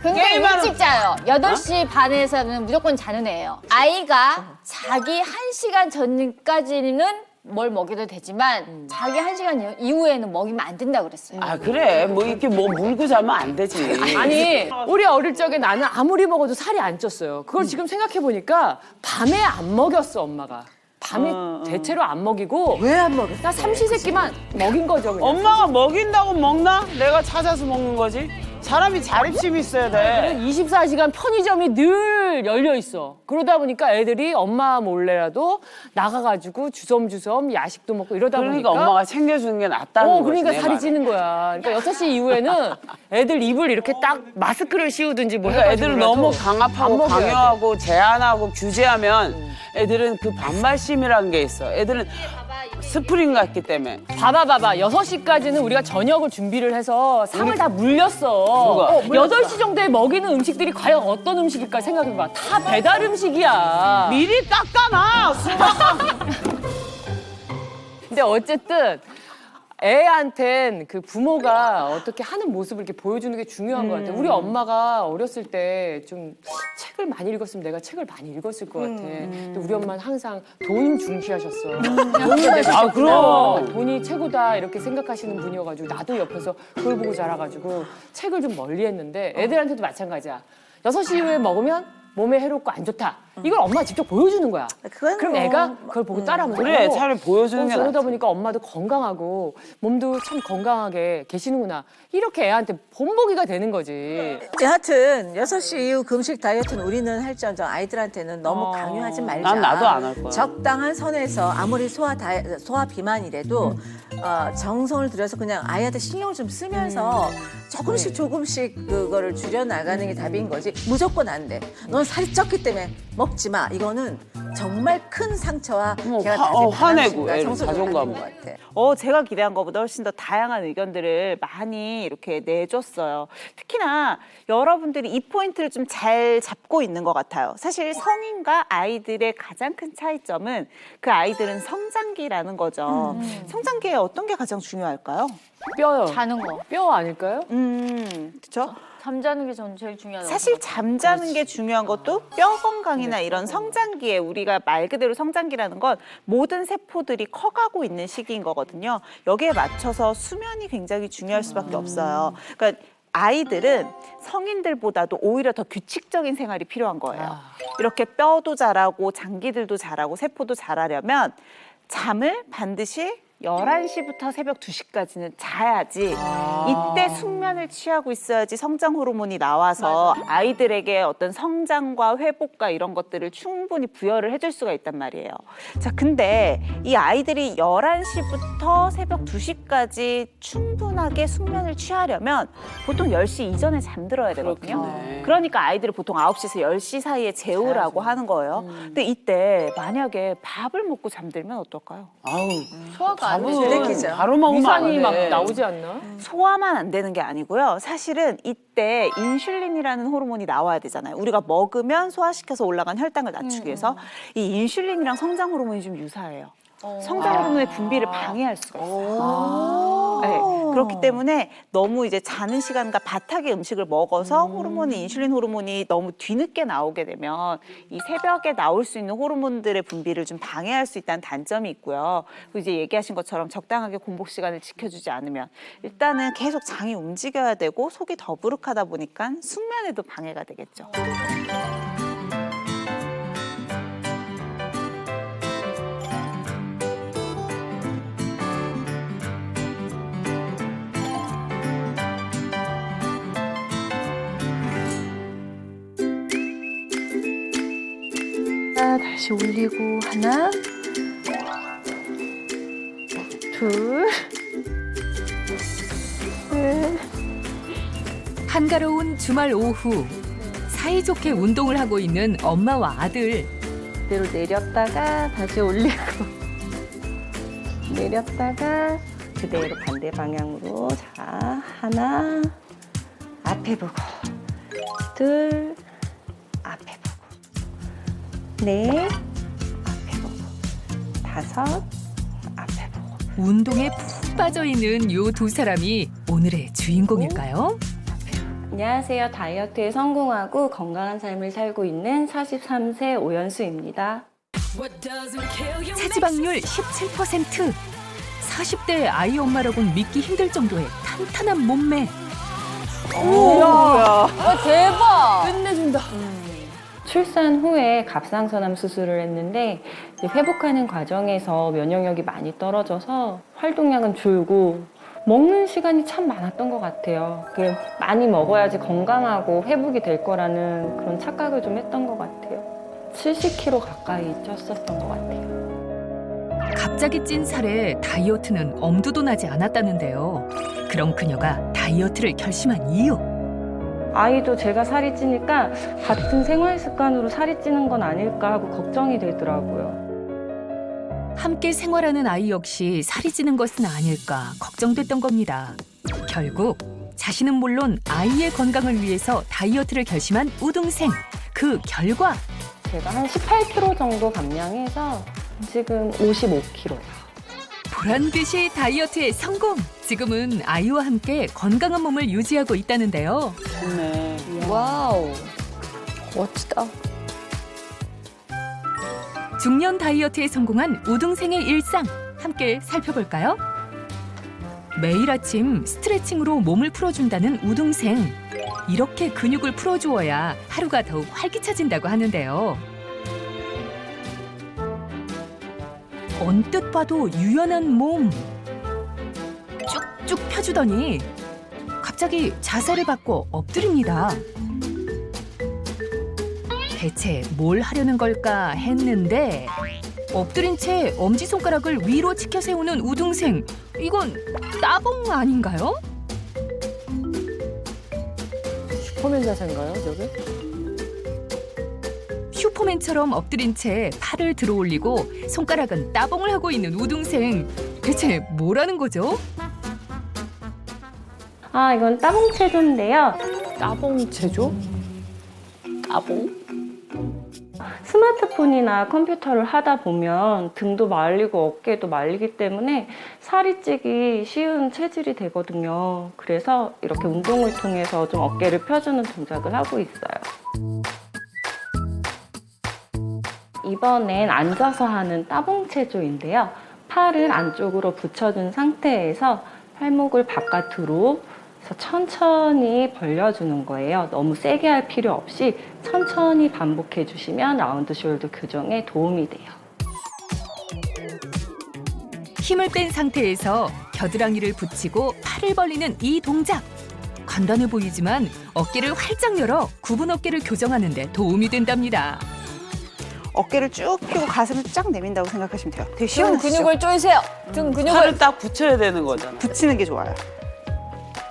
굉장히 게임하는- 일찍 자요. 8시 반에서는 무조건 자는 애예요. 아이가 자기 1시간 전까지는 뭘 먹여도 되지만 자기 1시간 이후에는 먹이면 안 된다 그랬어요. 아 그래 뭐 이렇게 뭐 물고 자면 안 되지. 아니 우리 어릴 적에 나는 아무리 먹어도 살이 안 쪘어요. 그걸 지금 생각해 보니까 밤에 안 먹였어 엄마가. 밤에 대체로 안 먹이고 왜 안 먹여? 나 삼시세끼만 먹인 거죠. 그냥. 엄마가 먹인다고 먹나? 내가 찾아서 먹는 거지. 사람이 자립심이 있어야 돼. 24시간 편의점이 늘 열려 있어. 그러다 보니까 애들이 엄마 몰래라도 나가가지고 주섬주섬 야식도 먹고 이러다 그러니까 보니까 엄마가 챙겨주는 게 낫다는 거지. 그러니까 내 살이 말은. 찌는 거야. 그러니까 6시 이후에는 애들 입을 이렇게 딱 마스크를 씌우든지 뭐 그러니까 해가지고 애들을 너무 안 강압하고 먹여야 돼. 강요하고 제한하고 규제하면 애들은 그 반발심이라는 게 있어. 애들은 스프링 같기 때문에. 봐봐. 6시까지는 우리가 저녁을 준비를 해서 상을 다 물렸어. 누가? 8시 정도에 먹이는 음식들이 과연 어떤 음식일까 생각해봐. 다 배달 음식이야. 미리 닦아놔. 수박. 근데 어쨌든 애한텐 그 부모가 어떻게 하는 모습을 이렇게 보여주는 게 중요한 것 같아요. 우리 엄마가 어렸을 때 좀 책을 많이 읽었으면 내가 책을 많이 읽었을 것 같아. 근데 우리 엄마는 항상 돈 중시하셨어. 아 그럼. 돈이 최고다 이렇게 생각하시는 분이어가지고 나도 옆에서 그걸 보고 자라가지고 책을 좀 멀리했는데 애들한테도 마찬가지야. 6시 이후에 먹으면 몸에 해롭고 안 좋다. 이걸 엄마가 직접 보여주는 거야. 그건 그럼 뭐, 애가 그걸 보고 따라하면 그래 차라리 보여주는 게 그러다 낫지. 보니까 엄마도 건강하고 몸도 참 건강하게 계시는구나. 이렇게 애한테 본보기가 되는 거지. 여하튼 6시 이후 금식 다이어트는 우리는 할지언정 아이들한테는 너무 강요하지 말자. 난 나도 안 할 거야. 적당한 선에서 아무리 소화 비만이라도 정성을 들여서 그냥 아이한테 신경을 좀 쓰면서 조금씩 그거를 줄여 나가는 게 답인 거지. 무조건 안 돼. 넌 살이 쪘기 때문에 먹지 마. 이거는 정말 큰 상처와 걔가 나중에 화내고 애를 정서적으로 자존감을. 가는 것 같아. 제가 기대한 것보다 훨씬 더 다양한 의견들을 많이 이렇게 내줬어요. 특히나 여러분들이 이 포인트를 좀 잘 잡고 있는 것 같아요. 사실 성인과 아이들의 가장 큰 차이점은 그 아이들은 성장기라는 거죠. 성장기에 어떤 게 가장 중요할까요? 뼈요. 자는 거. 뼈 아닐까요? 그렇죠? 잠자는 게 전 제일 중요하다고 사실 생각해요. 잠자는 게 중요한 것도 뼈 건강이나 이런 성장기에 우리가 말 그대로 성장기라는 건 모든 세포들이 커가고 있는 시기인 거거든요. 여기에 맞춰서 수면이 굉장히 중요할 수밖에 없어요. 그러니까 아이들은 성인들보다도 오히려 더 규칙적인 생활이 필요한 거예요. 이렇게 뼈도 자라고 장기들도 자라고 세포도 자라려면 잠을 반드시 11시부터 새벽 2시까지는 자야지 이때 숙면을 취하고 있어야지 성장 호르몬이 나와서 아이들에게 어떤 성장과 회복과 이런 것들을 충분히 부여를 해줄 수가 있단 말이에요. 자, 근데 이 아이들이 11시부터 새벽 2시까지 충분하게 숙면을 취하려면 보통 10시 이전에 잠들어야 되거든요. 그러니까 아이들을 보통 9시에서 10시 사이에 재우라고 하는 거예요. 근데 이때 만약에 밥을 먹고 잠들면 어떨까요? 아우 소화가 안 되죠. 들키죠. 바로 먹으면 안 위산이 돼. 막 나오지 않나? 소화만 안 되는 게 아니고요. 사실은 이때 인슐린이라는 호르몬이 나와야 되잖아요. 우리가 먹으면 소화시켜서 올라간 혈당을 낮추기 위해서 이 인슐린이랑 성장 호르몬이 좀 유사해요. 성장 호르몬의 분비를 방해할 수가 있어요. 네, 그렇기 때문에 너무 이제 자는 시간과 바닥에 음식을 먹어서 호르몬이 인슐린 호르몬이 너무 뒤늦게 나오게 되면 이 새벽에 나올 수 있는 호르몬들의 분비를 좀 방해할 수 있다는 단점이 있고요. 그리고 이제 얘기하신 것처럼 적당하게 공복 시간을 지켜주지 않으면 일단은 계속 장이 움직여야 되고 속이 더부룩하다 보니까 숙면에도 방해가 되겠죠. 내렸다가 다시 올리고 하나, 둘, 셋. 한가로운 주말 오후 사이좋게 운동을 하고 있는 엄마와 아들. 그대로 내렸다가 다시 올리고 내렸다가 그대로 반대 방향으로. 자, 하나 앞에 보고, 둘 앞에 보고, 넷 앞에 보고, 다섯 앞에 보고. 운동에 푹 빠져있는 요 두 사람이 오늘의 주인공일까요? 안녕하세요. 다이어트에 성공하고 건강한 삶을 살고 있는 43세 오연수입니다. 체지방률 17%. 40대 아이 엄마라고는 믿기 힘들 정도의 탄탄한 몸매. 대박. 끝내준다. 출산 후에 갑상선암 수술을 했는데 이제 회복하는 과정에서 면역력이 많이 떨어져서 활동량은 줄고 먹는 시간이 참 많았던 것 같아요. 많이 먹어야지 건강하고 회복이 될 거라는 그런 착각을 좀 했던 것 같아요. 70kg 가까이 쪘었던 것 같아요. 갑자기 찐 살에 다이어트는 엄두도 나지 않았다는데요. 그럼 그녀가 다이어트를 결심한 이유. 아이도 제가 살이 찌니까 같은 생활 습관으로 살이 찌는 건 아닐까 하고 걱정이 되더라고요. 함께 생활하는 아이 역시 살이 찌는 것은 아닐까 걱정됐던 겁니다. 결국 자신은 물론 아이의 건강을 위해서 다이어트를 결심한 우등생. 그 결과 제가 한 18kg 정도 감량해서 지금 55kg요. 보란 듯이 다이어트에 성공. 지금은 아이와 함께 건강한 몸을 유지하고 있다는데요. 좋네. 와우. 멋지다. 중년 다이어트에 성공한 우등생의 일상 함께 살펴볼까요? 매일 아침 스트레칭으로 몸을 풀어준다는 우등생. 이렇게 근육을 풀어주어야 하루가 더욱 활기차진다고 하는데요. 언뜻 봐도 유연한 몸. 쭉쭉 펴주더니 갑자기 자세를 바꿔 엎드립니다. 대체 뭘 하려는 걸까 했는데 엎드린 채 엄지손가락을 위로 치켜 세우는 우등생. 이건 따봉 아닌가요? 슈퍼맨 자세인가요, 저게? 슈퍼맨처럼 엎드린 채 팔을 들어 올리고 손가락은 따봉을 하고 있는 우등생. 대체 뭐라는 거죠? 아, 이건 따봉 체조인데요. 따봉 제조? 따봉? 스마트폰이나 컴퓨터를 하다 보면 등도 말리고 어깨도 말리기 때문에 살이 찌기 쉬운 체질이 되거든요. 그래서 이렇게 운동을 통해서 좀 어깨를 펴주는 동작을 하고 있어요. 이번엔 앉아서 하는 따봉 체조인데요. 팔을 안쪽으로 붙여준 상태에서 팔목을 바깥으로 그래서 천천히 벌려주는 거예요. 너무 세게 할 필요 없이 천천히 반복해 주시면 라운드 숄더 교정에 도움이 돼요. 힘을 뺀 상태에서 겨드랑이를 붙이고 팔을 벌리는 이 동작. 간단해 보이지만 어깨를 활짝 열어 굽은 어깨를 교정하는 데 도움이 된답니다. 어깨를 쭉 펴고 가슴을 쫙 내민다고 생각하시면 돼요. 되게 등 시원하시죠? 근육을 쪼이세요. 등 근육을. 팔을 딱 붙여야 되는 거잖아. 붙이는 게 좋아요.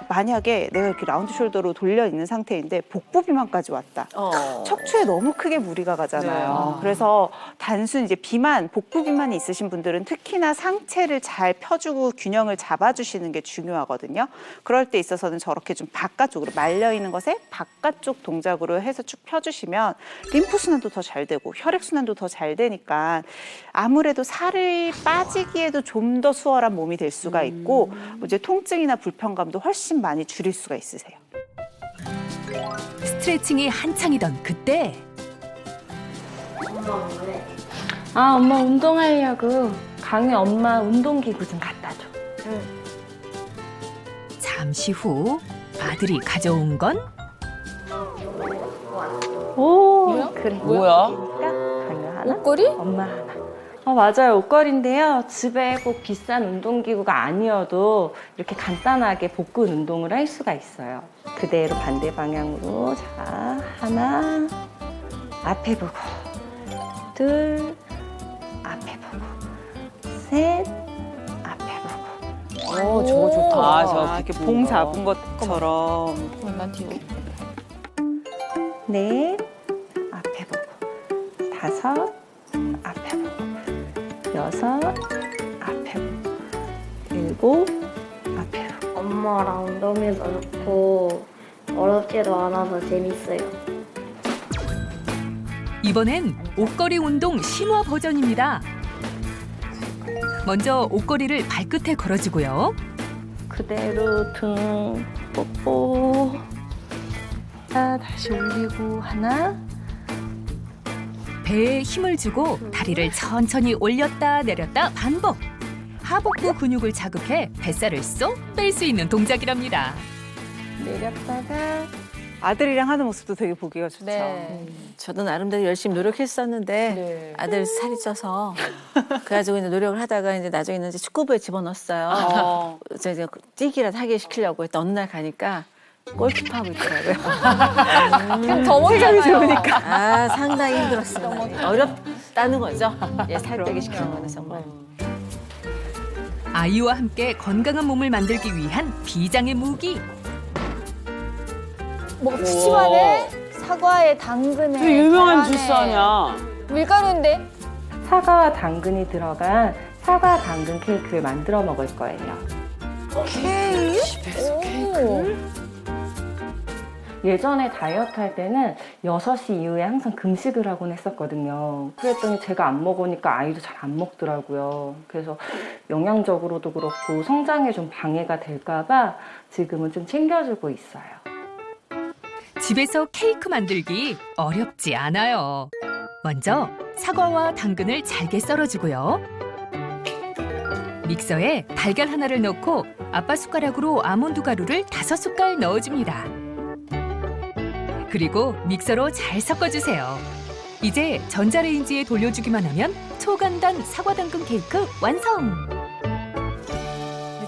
만약에 내가 이렇게 라운드 숄더로 돌려 있는 상태인데 복부 비만까지 왔다. 척추에 너무 크게 무리가 가잖아요. 그래서 단순 이제 비만, 복부 비만이 있으신 분들은 특히나 상체를 잘 펴주고 균형을 잡아주시는 게 중요하거든요. 그럴 때 있어서는 저렇게 좀 바깥쪽으로 말려 있는 것에 바깥쪽 동작으로 해서 쭉 펴주시면 림프 순환도 더 잘 되고 혈액 순환도 더 잘 되니까 아무래도 살이 빠지기에도 좀 더 수월한 몸이 될 수가 있고 이제 통증이나 불편감도 훨씬 많이 줄일 수가 있으세요. 스트레칭이 한창이던 그때 아, 엄마 운동하려고 강희 엄마 운동기구 좀 갖다 줘. 잠시 후 아들이 가져온 건 오, 그래. 뭐야? 강희 하나, 옷걸이? 엄마 하나. 맞아요. 옷걸이인데요. 집에 꼭 비싼 운동기구가 아니어도 이렇게 간단하게 복근 운동을 할 수가 있어요. 그대로 반대 방향으로. 자, 하나, 앞에 보고, 둘, 앞에 보고. 셋, 앞에 보고. 저거 좋다. 아, 저 이렇게 부푼 봉 거. 잡은 것처럼. 난 뒤로. 넷, 앞에 보고. 다섯, 앞에 보고. 여섯, 앞에 보고. 일곱, 앞에 보고. 엄마랑 너무도 좋고 어렵지도 않아서 재밌어요. 이번엔 옷걸이 운동 심화 버전입니다. 먼저 옷걸이를 발끝에 걸어주고요. 그대로 등 뽀뽀. 자, 다시 올리고 하나. 배에 힘을 주고 다리를 천천히 올렸다 내렸다 반복. 하복부 근육을 자극해 뱃살을 쏙 뺄 수 있는 동작이랍니다. 내렸다가 아들이랑 하는 모습도 되게 보기가 좋죠. 네. 저도 나름대로 열심히 노력했었는데 네. 아들 살이 쪄서 그래가지고 이제 노력을 하다가 이제 나중에는 이제 축구부에 집어넣었어요. 이제 뛰기라도 하게 시키려고 했던 어느 날 가니까 골키퍼하고 있더라고요. 그럼 더 못하잖아요. 아 상당히 힘들었습니다. 어렵다는 거죠. 예, 살 빼게 시키는 거는 정말. 아이와 함께 건강한 몸을 만들기 위한 비장의 무기. 뭐 푸짐하네. 사과에 당근에. 저 유명한 계란에. 주스 아니야? 밀가루인데. 사과와 당근이 들어간 사과 당근 케이크를 만들어 먹을 거예요. 집에서 케이크를? 예전에 다이어트 할 때는 6시 이후에 항상 금식을 하곤 했었거든요. 그랬더니 제가 안 먹으니까 아이도 잘 안 먹더라고요. 그래서 영양적으로도 그렇고 성장에 좀 방해가 될까 봐 지금은 좀 챙겨주고 있어요. 집에서 케이크 만들기 어렵지 않아요. 먼저 사과와 당근을 잘게 썰어주고요. 믹서에 달걀 하나를 넣고 아빠 숟가락으로 아몬드 가루를 5숟갈 넣어줍니다. 그리고 믹서로 잘 섞어주세요. 이제 전자레인지에 돌려주기만 하면 초간단 사과 당근 케이크 완성!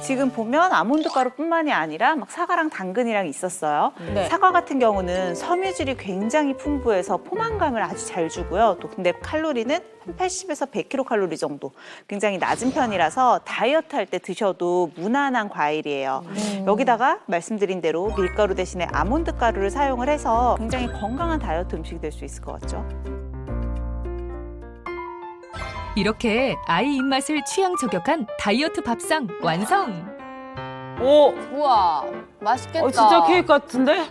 지금 보면 아몬드 가루뿐만이 아니라 막 사과랑 당근이랑 있었어요. 네. 사과 같은 경우는 섬유질이 굉장히 풍부해서 포만감을 아주 잘 주고요. 또 근데 칼로리는 한 80에서 100kcal 정도, 굉장히 낮은 편이라서 다이어트 할 때 드셔도 무난한 과일이에요. 여기다가 말씀드린 대로 밀가루 대신에 아몬드 가루를 사용을 해서 굉장히 건강한 다이어트 음식이 될 수 있을 것 같죠. 이렇게 아이 입맛을 취향 저격한 다이어트 밥상 완성! 오, 우와, 맛있겠다. 진짜 케이크 같은데?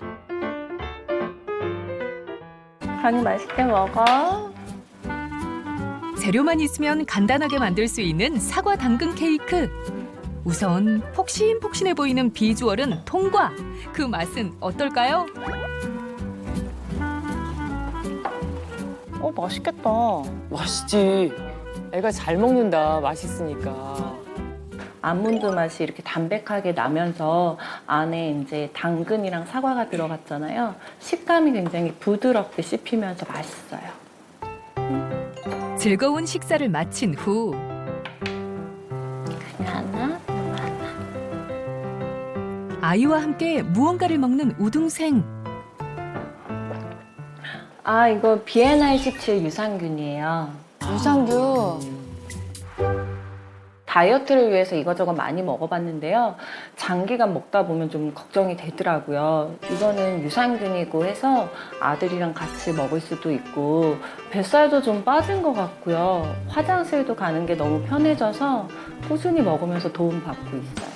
간이 맛있게 먹어. 재료만 있으면 간단하게 만들 수 있는 사과 당근 케이크. 우선 폭신폭신해 보이는 비주얼은 통과. 그 맛은 어떨까요? 맛있겠다. 맛있지. 애가 잘 먹는다. 맛있으니까. 아몬드 맛이 이렇게 담백하게 나면서 안에 이제 당근이랑 사과가 들어갔잖아요. 식감이 굉장히 부드럽게 씹히면서 맛있어요. 즐거운 식사를 마친 후 하나, 아이와 함께 무언가를 먹는 우등생. 아, 이거 BNI17 유산균이에요. 유산균. 다이어트를 위해서 이것저것 많이 먹어봤는데요. 장기간 먹다 보면 좀 걱정이 되더라고요. 이거는 유산균이고 해서 아들이랑 같이 먹을 수도 있고 뱃살도 좀 빠진 것 같고요. 화장실도 가는 게 너무 편해져서 꾸준히 먹으면서 도움받고 있어요.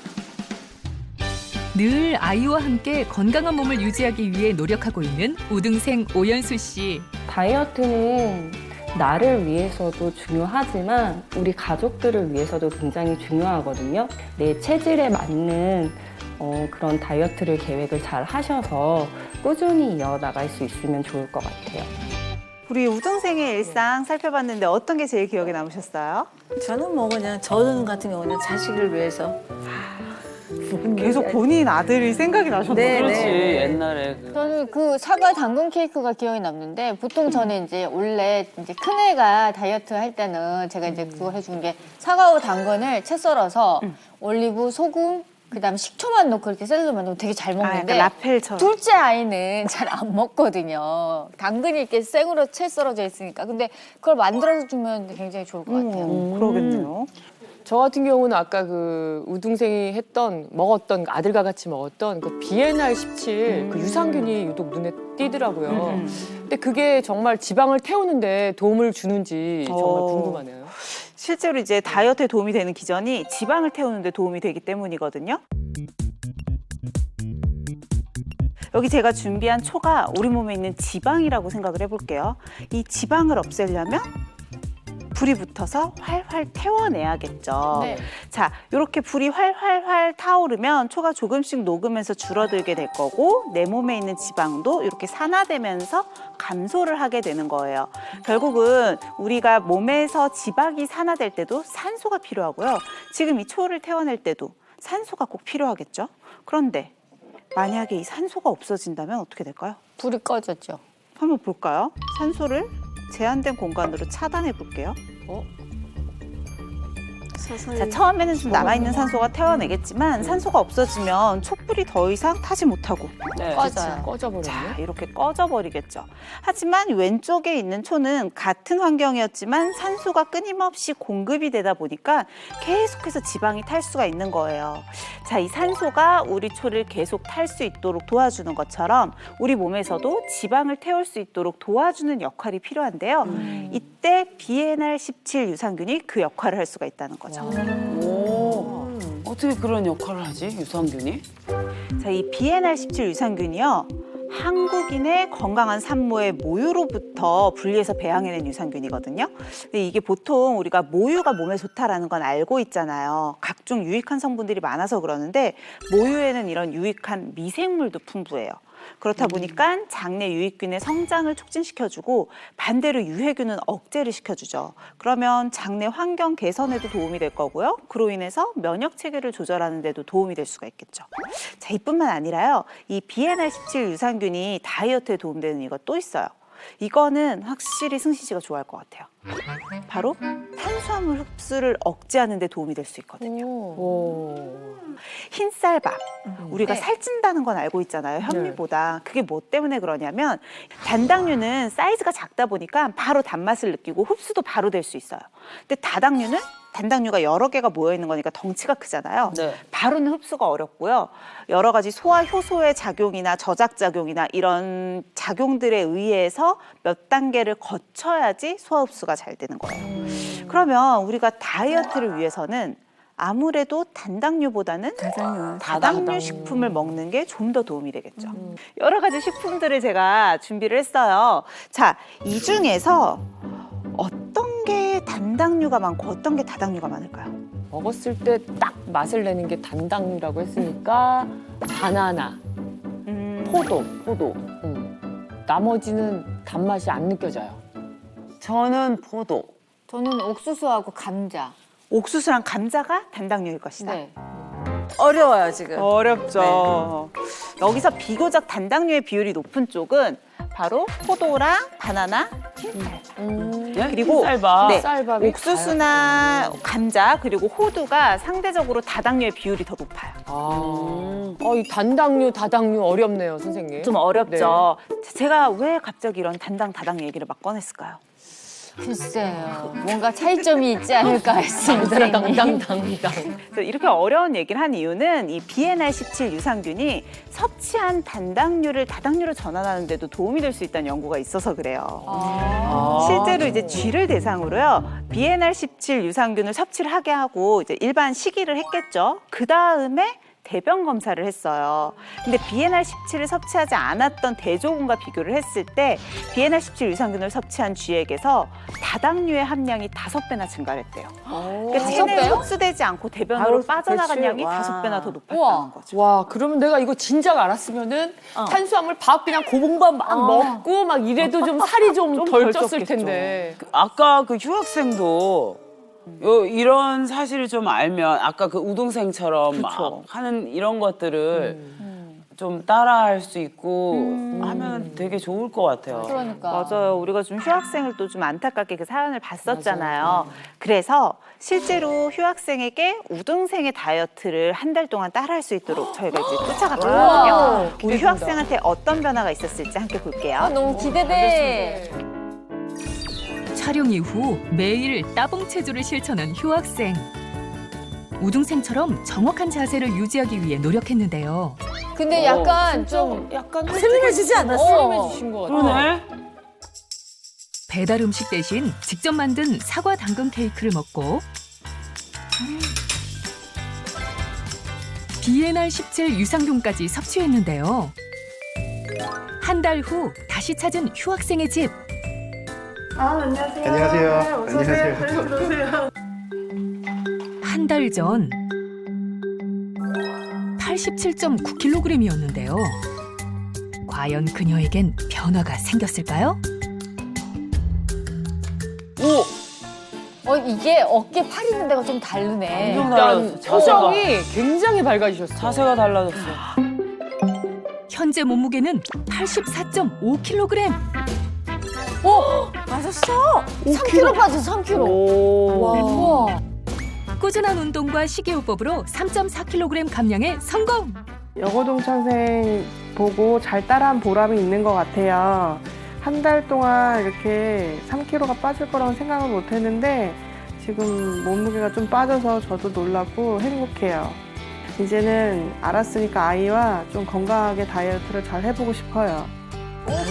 늘 아이와 함께 건강한 몸을 유지하기 위해 노력하고 있는 우등생 오연수 씨. 다이어트는 나를 위해서도 중요하지만 우리 가족들을 위해서도 굉장히 중요하거든요. 내 체질에 맞는 그런 다이어트를 계획을 잘 하셔서 꾸준히 이어나갈 수 있으면 좋을 것 같아요. 우리 우등생의 일상 살펴봤는데 어떤 게 제일 기억에 남으셨어요? 저는 뭐 그냥 저는 같은 경우는 자식을 위해서 계속 본인 아들이 생각이 나셨나요? 네, 그렇지, 네. 옛날에. 저는 그 사과 당근 케이크가 기억이 남는데 보통 저는 이제 원래 이제 큰애가 다이어트 할 때는 제가 이제 그거 해준 게 사과와 당근을 채 썰어서 올리브, 소금, 그다음 식초만 넣고 이렇게 샐러드 만들면 되게 잘 먹는데 약간 라펠처럼. 둘째 아이는 잘 안 먹거든요. 당근이 이렇게 생으로 채 썰어져 있으니까. 근데 그걸 만들어서 주면 굉장히 좋을 것 같아요. 그러겠네요. 저 같은 경우는 아까 그 우동생이 먹었던 아들과 같이 먹었던 그 비엔알 17 그 유산균이 유독 눈에 띄더라고요. 근데 그게 정말 지방을 태우는데 도움을 주는지 정말 궁금하네요. 실제로 이제 다이어트에 도움이 되는 기전이 지방을 태우는 데 도움이 되기 때문이거든요. 여기 제가 준비한 초가 우리 몸에 있는 지방이라고 생각을 해볼게요. 이 지방을 없애려면 불이 붙어서 활활 태워내야겠죠. 네. 자, 이렇게 불이 활활활 타오르면 초가 조금씩 녹으면서 줄어들게 될 거고 내 몸에 있는 지방도 이렇게 산화되면서 감소를 하게 되는 거예요. 결국은 우리가 몸에서 지방이 산화될 때도 산소가 필요하고요. 지금 이 초를 태워낼 때도 산소가 꼭 필요하겠죠. 그런데 만약에 이 산소가 없어진다면 어떻게 될까요? 불이 꺼졌죠. 한번 볼까요? 산소를 제한된 공간으로 차단해 볼게요. 자, 처음에는 좀 남아있는 산소가 태워내겠지만 산소가 없어지면 촛불이 더 이상 타지 못하고 꺼져요. 꺼져버렸네. 자, 이렇게 꺼져버리겠죠. 하지만 왼쪽에 있는 초는 같은 환경이었지만 산소가 끊임없이 공급이 되다 보니까 계속해서 지방이 탈 수가 있는 거예요. 자, 이 산소가 우리 초를 계속 탈 수 있도록 도와주는 것처럼 우리 몸에서도 지방을 태울 수 있도록 도와주는 역할이 필요한데요. 이때 비엔알 17 유산균이 그 역할을 할 수가 있다는 거죠. 오, 어떻게 그런 역할을 하지, 유산균이? 자, 이 비엔알 17 유산균이요. 한국인의 건강한 산모의 모유로부터 분리해서 배양해낸 유산균이거든요. 근데 이게 보통 우리가 모유가 몸에 좋다라는 건 알고 있잖아요. 각종 유익한 성분들이 많아서 그러는데 모유에는 이런 유익한 미생물도 풍부해요. 그렇다 보니까 장내 유익균의 성장을 촉진시켜주고 반대로 유해균은 억제를 시켜주죠. 그러면 장내 환경 개선에도 도움이 될 거고요. 그로 인해서 면역 체계를 조절하는 데도 도움이 될 수가 있겠죠. 자, 이뿐만 아니라요. 이 비엔알 17 유산균이 다이어트에 도움되는 이유가 또 있어요. 이거는 확실히 승시 씨가 좋아할 것 같아요. 바로 탄수화물 흡수를 억제하는 데 도움이 될 수 있거든요. 흰쌀밥, 우리가 네. 살찐다는 건 알고 있잖아요, 현미보다. 그게 뭐 때문에 그러냐면 단당류는 사이즈가 작다 보니까 바로 단맛을 느끼고 흡수도 바로 될 수 있어요. 근데 다당류는 단당류가 여러 개가 모여 있는 거니까 덩치가 크잖아요. 네. 바로는 흡수가 어렵고요. 여러 가지 소화 효소의 작용이나 저작 작용이나 이런 작용들에 의해서 몇 단계를 거쳐야지 소화 흡수가 잘 되는 거예요. 그러면 우리가 다이어트를 위해서는 아무래도 단당류보다는 다당류 식품을 먹는 게 좀 더 도움이 되겠죠. 여러 가지 식품들을 제가 준비를 했어요. 자, 이 중에서 어떤 게 단당류가 많고 어떤 게 다당류가 많을까요? 먹었을 때 딱 맛을 내는 게 단당류라고 했으니까 바나나, 포도. 나머지는 단맛이 안 느껴져요. 저는 포도. 저는 옥수수하고 감자. 옥수수랑 감자가 단당류일 것이다. 네. 어려워요 지금. 어렵죠. 여기서 비교적 단당류의 비율이 높은 쪽은 바로 포도랑 바나나, 흰쌀. 그리고 쌀밥. 네, 쌀밥이 옥수수나 감자 그리고 호두가 상대적으로 다당류의 비율이 더 높아요. 이 단당류, 다당류 어렵네요, 선생님. 좀 어렵죠. 제가 왜 갑자기 이런 다당 얘기를 막 꺼냈을까요? 글쎄요. 뭔가 차이점이 있지 않을까 했습니다. 당당. 그래서 이렇게 어려운 얘기를 한 이유는 이 비엔알 17 유산균이 섭취한 단당류를 다당류로 전환하는 데도 도움이 될 수 있다는 연구가 있어서 그래요. 실제로 이제 쥐를 대상으로요. 비엔알 17 유산균을 섭취를 하게 하고 이제 일반 식이를 했겠죠. 그다음에 대변 검사를 했어요. 근데 비엔알 17을 섭취하지 않았던 대조군과 비교를 했을 때 비엔알 17 유산균을 섭취한 쥐에게서 다당류의 함량이 5배나 증가했대요. 그러니까 체내에 흡수되지 않고 대변으로 빠져나간 양이 5배나 더 높았다는 거죠. 와, 그러면 내가 이거 진작 알았으면은 탄수화물 밥 그냥 고봉밥 막 먹고 막 이래도 좀 살이 좀 덜 쪘을 텐데. 아까 그 휴학생도 이런 사실을 좀 알면 아까 그 우동생처럼 막 하는 이런 것들을 좀 따라할 수 있고 하면 되게 좋을 것 같아요. 그러니까. 맞아요. 우리가 좀 휴학생을 또 좀 안타깝게 그 사연을 봤었잖아요. 그래서 실제로 휴학생에게 우등생의 다이어트를 한 달 동안 따라할 수 있도록 저희가 이제 쫓아갔거든요. 우리 휴학생한테 어떤 변화가 있었을지 함께 볼게요. 아, 너무 기대돼. 촬영 이후 매일 따봉 체조를 실천한 휴학생. 우등생처럼 정확한 자세를 유지하기 위해 노력했는데요. 근데 약간 좀 약간 슬림해지지 않았어? 슬림해지신 것 같아요. 그러네. 배달 음식 대신 직접 만든 사과 당근 케이크를 먹고 비엔알 17 유산균까지 섭취했는데요. 한 달 후 다시 찾은 휴학생의 집. 안녕하세요. 안녕하세요. 한 달 전 87.9kg이었는데요. 과연 그녀에겐 변화가 생겼을까요? 이게 어깨 팔 있는 데가 좀 다르네. 엄청 일단 달라졌어. 표정이 굉장히 밝아지셨어요. 자세가 달라졌어. 현재 몸무게는 84.5kg. 맞았어. 3kg 빠졌어, 3kg. 와. 꾸준한 운동과 식이요법으로 3.4kg 감량에 성공! 여고동창생 보고 잘 따라한 보람이 있는 것 같아요. 한 달 동안 이렇게 3kg가 빠질 거라고 생각을 못 했는데 지금 몸무게가 좀 빠져서 저도 놀랍고 행복해요. 이제는 알았으니까 아이와 좀 건강하게 다이어트를 잘 해보고 싶어요.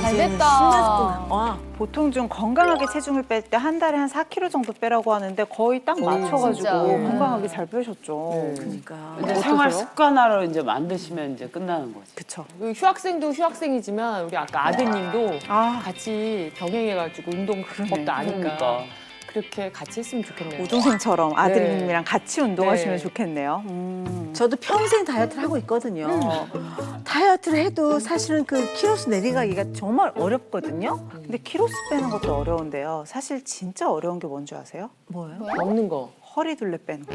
잘 됐다. 신났구나. 와. 보통 좀 건강하게 체중을 뺄 때 한 달에 한 4kg 정도 빼라고 하는데 거의 딱 맞춰가지고 진짜. 건강하게 잘 빼셨죠. 그러니까. 이제 생활 습관화로 이제 만드시면 이제 끝나는 거지. 그쵸. 그 휴학생도 휴학생이지만 우리 아까 아드님도 아. 같이 병행해가지고 운동법도 아니까 그러니까. 그렇게 같이 했으면 좋겠네요. 우동생처럼 아드님이랑 같이 운동하시면 네. 좋겠네요. 저도 평생 다이어트를 하고 있거든요. 다이어트를 해도 사실은 그 키로수 내려가기가 정말 어렵거든요. 근데 키로수 빼는 것도 어려운데요. 사실 진짜 어려운 게 뭔지 아세요? 뭐예요? 먹는 거. 허리둘레 빼는 거.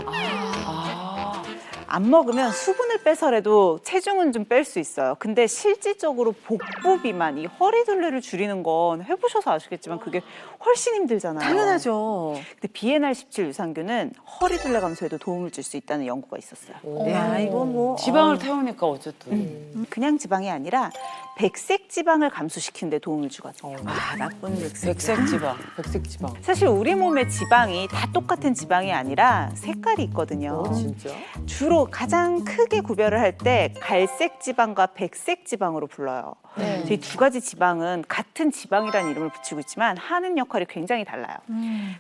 안 먹으면 수분을 빼서라도 체중은 좀 뺄 수 있어요. 근데 실질적으로 복부 비만, 이 허리둘레를 줄이는 건 해보셔서 아시겠지만 그게 훨씬 힘들잖아요. 당연하죠. 근데 비엔알 17 유산균은 허리둘레 감소에도 도움을 줄 수 있다는 연구가 있었어요. 야, 이거 뭐. 지방을 태우니까 어쨌든. 그냥 지방이 아니라 백색 지방을 감소시키는 데 도움을 주거든요. 아, 나쁜 백색 지방. 백색 지방. 사실 우리 몸의 지방이 다 똑같은 지방이 아니라 색깔이 있거든요. 진짜? 주로 가장 크게 구별을 할 때 갈색 지방과 백색 지방으로 불러요. 네. 이 두 가지 지방은 같은 지방이라는 이름을 붙이고 있지만 하는 역할이 굉장히 달라요.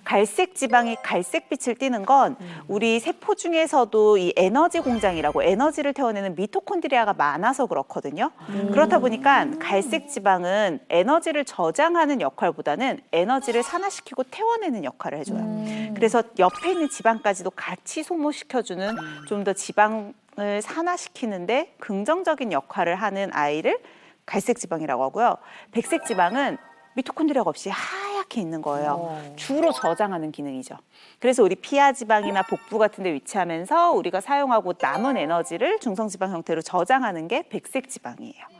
갈색 지방이 갈색빛을 띠는 건 우리 세포 중에서도 이 에너지 공장이라고 에너지를 태워내는 미토콘드리아가 많아서 그렇거든요. 그렇다 보니까 갈색 지방은 에너지를 저장하는 역할보다는 에너지를 산화시키고 태워내는 역할을 해줘요. 그래서 옆에 있는 지방까지도 같이 소모시켜주는 좀 더 지방을 산화시키는데 긍정적인 역할을 하는 아이를 갈색 지방이라고 하고요. 백색 지방은 미토콘드리아가 없이 하얗게 있는 거예요. 주로 저장하는 기능이죠. 그래서 우리 피하 지방이나 복부 같은 데 위치하면서 우리가 사용하고 남은 에너지를 중성 지방 형태로 저장하는 게 백색 지방이에요.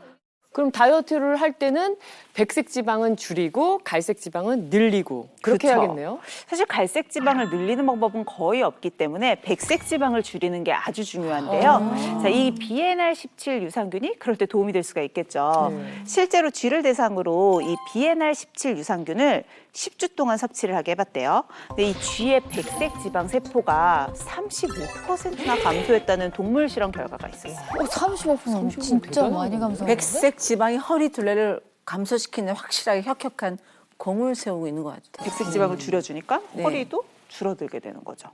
그럼 다이어트를 할 때는 백색 지방은 줄이고 갈색 지방은 늘리고 그렇게 그쵸. 해야겠네요. 사실 갈색 지방을 늘리는 방법은 거의 없기 때문에 백색 지방을 줄이는 게 아주 중요한데요. 자, 이 비엔알 17 유산균이 그럴 때 도움이 될 수가 있겠죠. 실제로 쥐를 대상으로 이 비엔알 17 유산균을 10주 동안 섭취를 하게 해봤대요. 근데 이 쥐의 백색 지방 세포가 35%나 감소했다는 동물 실험 결과가 있었어요. 35% 진짜 대단하네. 많이 감소했는데? 백색 지방이 허리 둘레를 감소시키는 확실하게 혁혁한 공을 세우고 있는 것 같아요. 백색 지방을 줄여주니까 네. 허리도 줄어들게 되는 거죠.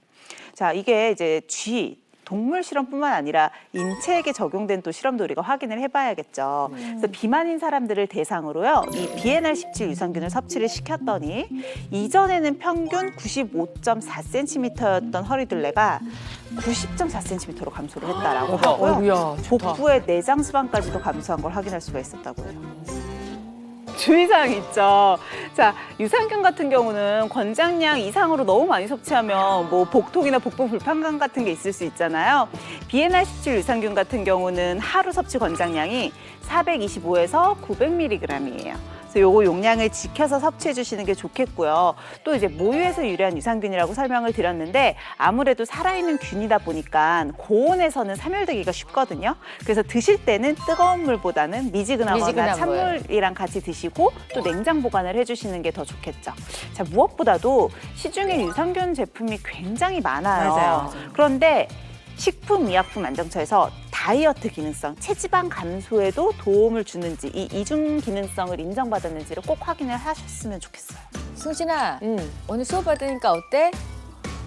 자, 이게 이제 쥐 동물 실험뿐만 아니라 인체에게 적용된 또 실험도 우리가 확인을 해봐야겠죠. 그래서 비만인 사람들을 대상으로요, 이 비엔알 17 유산균을 섭취를 시켰더니 이전에는 평균 95.4cm였던 허리둘레가 90.4cm로 감소를 했다라고 하고요. 어이구야, 좋다. 복부의 내장 지방까지도 감소한 걸 확인할 수가 있었다고 해요. 주의사항이 있죠. 자, 유산균 같은 경우는 권장량 이상으로 너무 많이 섭취하면 뭐 복통이나 복부 불편감 같은 게 있을 수 있잖아요. 비엔나17 유산균 같은 경우는 하루 섭취 권장량이 425에서 900mg이에요. 그래서 요거 용량을 지켜서 섭취해 주시는 게 좋겠고요. 또 이제 모유에서 유래한 유산균이라고 설명을 드렸는데 아무래도 살아있는 균이다 보니까 고온에서는 사멸되기가 쉽거든요. 그래서 드실 때는 뜨거운 물보다는 미지근하거나 미지근한 찬물이랑 같이 드시고 또 냉장 보관을 해주시는 게 더 좋겠죠. 자, 무엇보다도 시중에 유산균 제품이 굉장히 많아요. 맞아요. 그런데 식품의약품안정처에서 다이어트 기능성, 체지방 감소에도 도움을 주는지 이 이중 기능성을 인정받았는지를 꼭 확인을 하셨으면 좋겠어요. 승진아, 오늘 수업 받으니까 어때?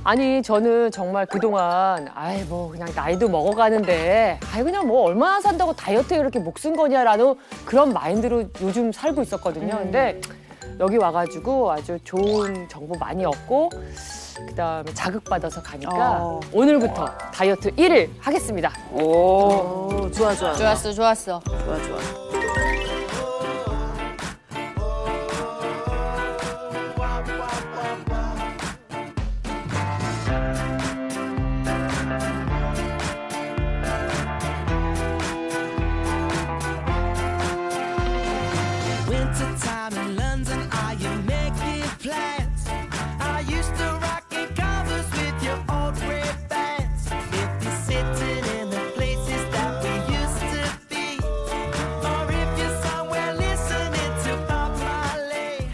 아니 저는 정말 그동안 아이 뭐 그냥 나이도 먹어가는데 아이 그냥 뭐 얼마나 산다고 다이어트에 그렇게 목쓴 거냐라는 그런 마인드로 요즘 살고 있었거든요. 근데 여기 와가지고 아주 좋은 정보 많이 얻고 그다음에 자극받아서 가니까 오늘부터 다이어트 1일 하겠습니다. 오. 좋아, 좋아. 좋았어, 좋았어. 좋아, 좋아. Wintertime in London, are you making plans? Are you still rocking covers with your old red bands? If you're sitting in the places that we used to be, or if you're somewhere listening to Bob Marley.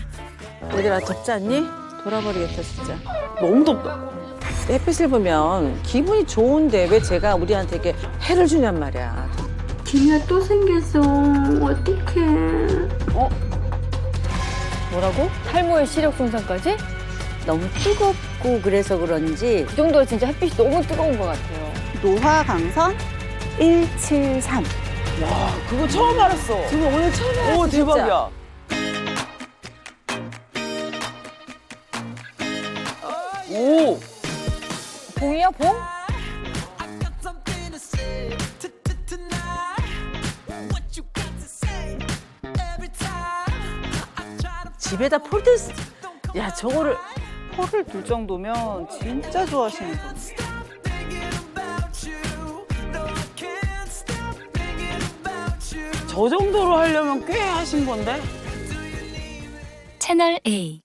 얘들아, 덥지 않니? 돌아버리겠다, 진짜. 너무 덥다. 햇빛을 보면 기분이 좋은데 왜 제가 우리한테 이렇게 해를 주냔 말이야. 기미가 또 생겼어. 어떡해. 뭐라고? 탈모에 시력 손상까지? 너무 뜨겁고 그래서 그런지 그 정도로 진짜 햇빛이 너무 뜨거운 것 같아요. 노화 강선 173. 와, 그거 처음 알았어. 지금 오늘 처음 알았어, 오, 대박이야. 오. 봉이야, 봉? I got something to say tonight. What you got to say? Every time I try to 집에다 폴드, 야, 저거를. 펄을 둘 정도면 진짜 좋아하시는 거. thinking about you. No, I can't stop thinking about you. 저 정도로 하려면 꽤 하신 건데. 채널 A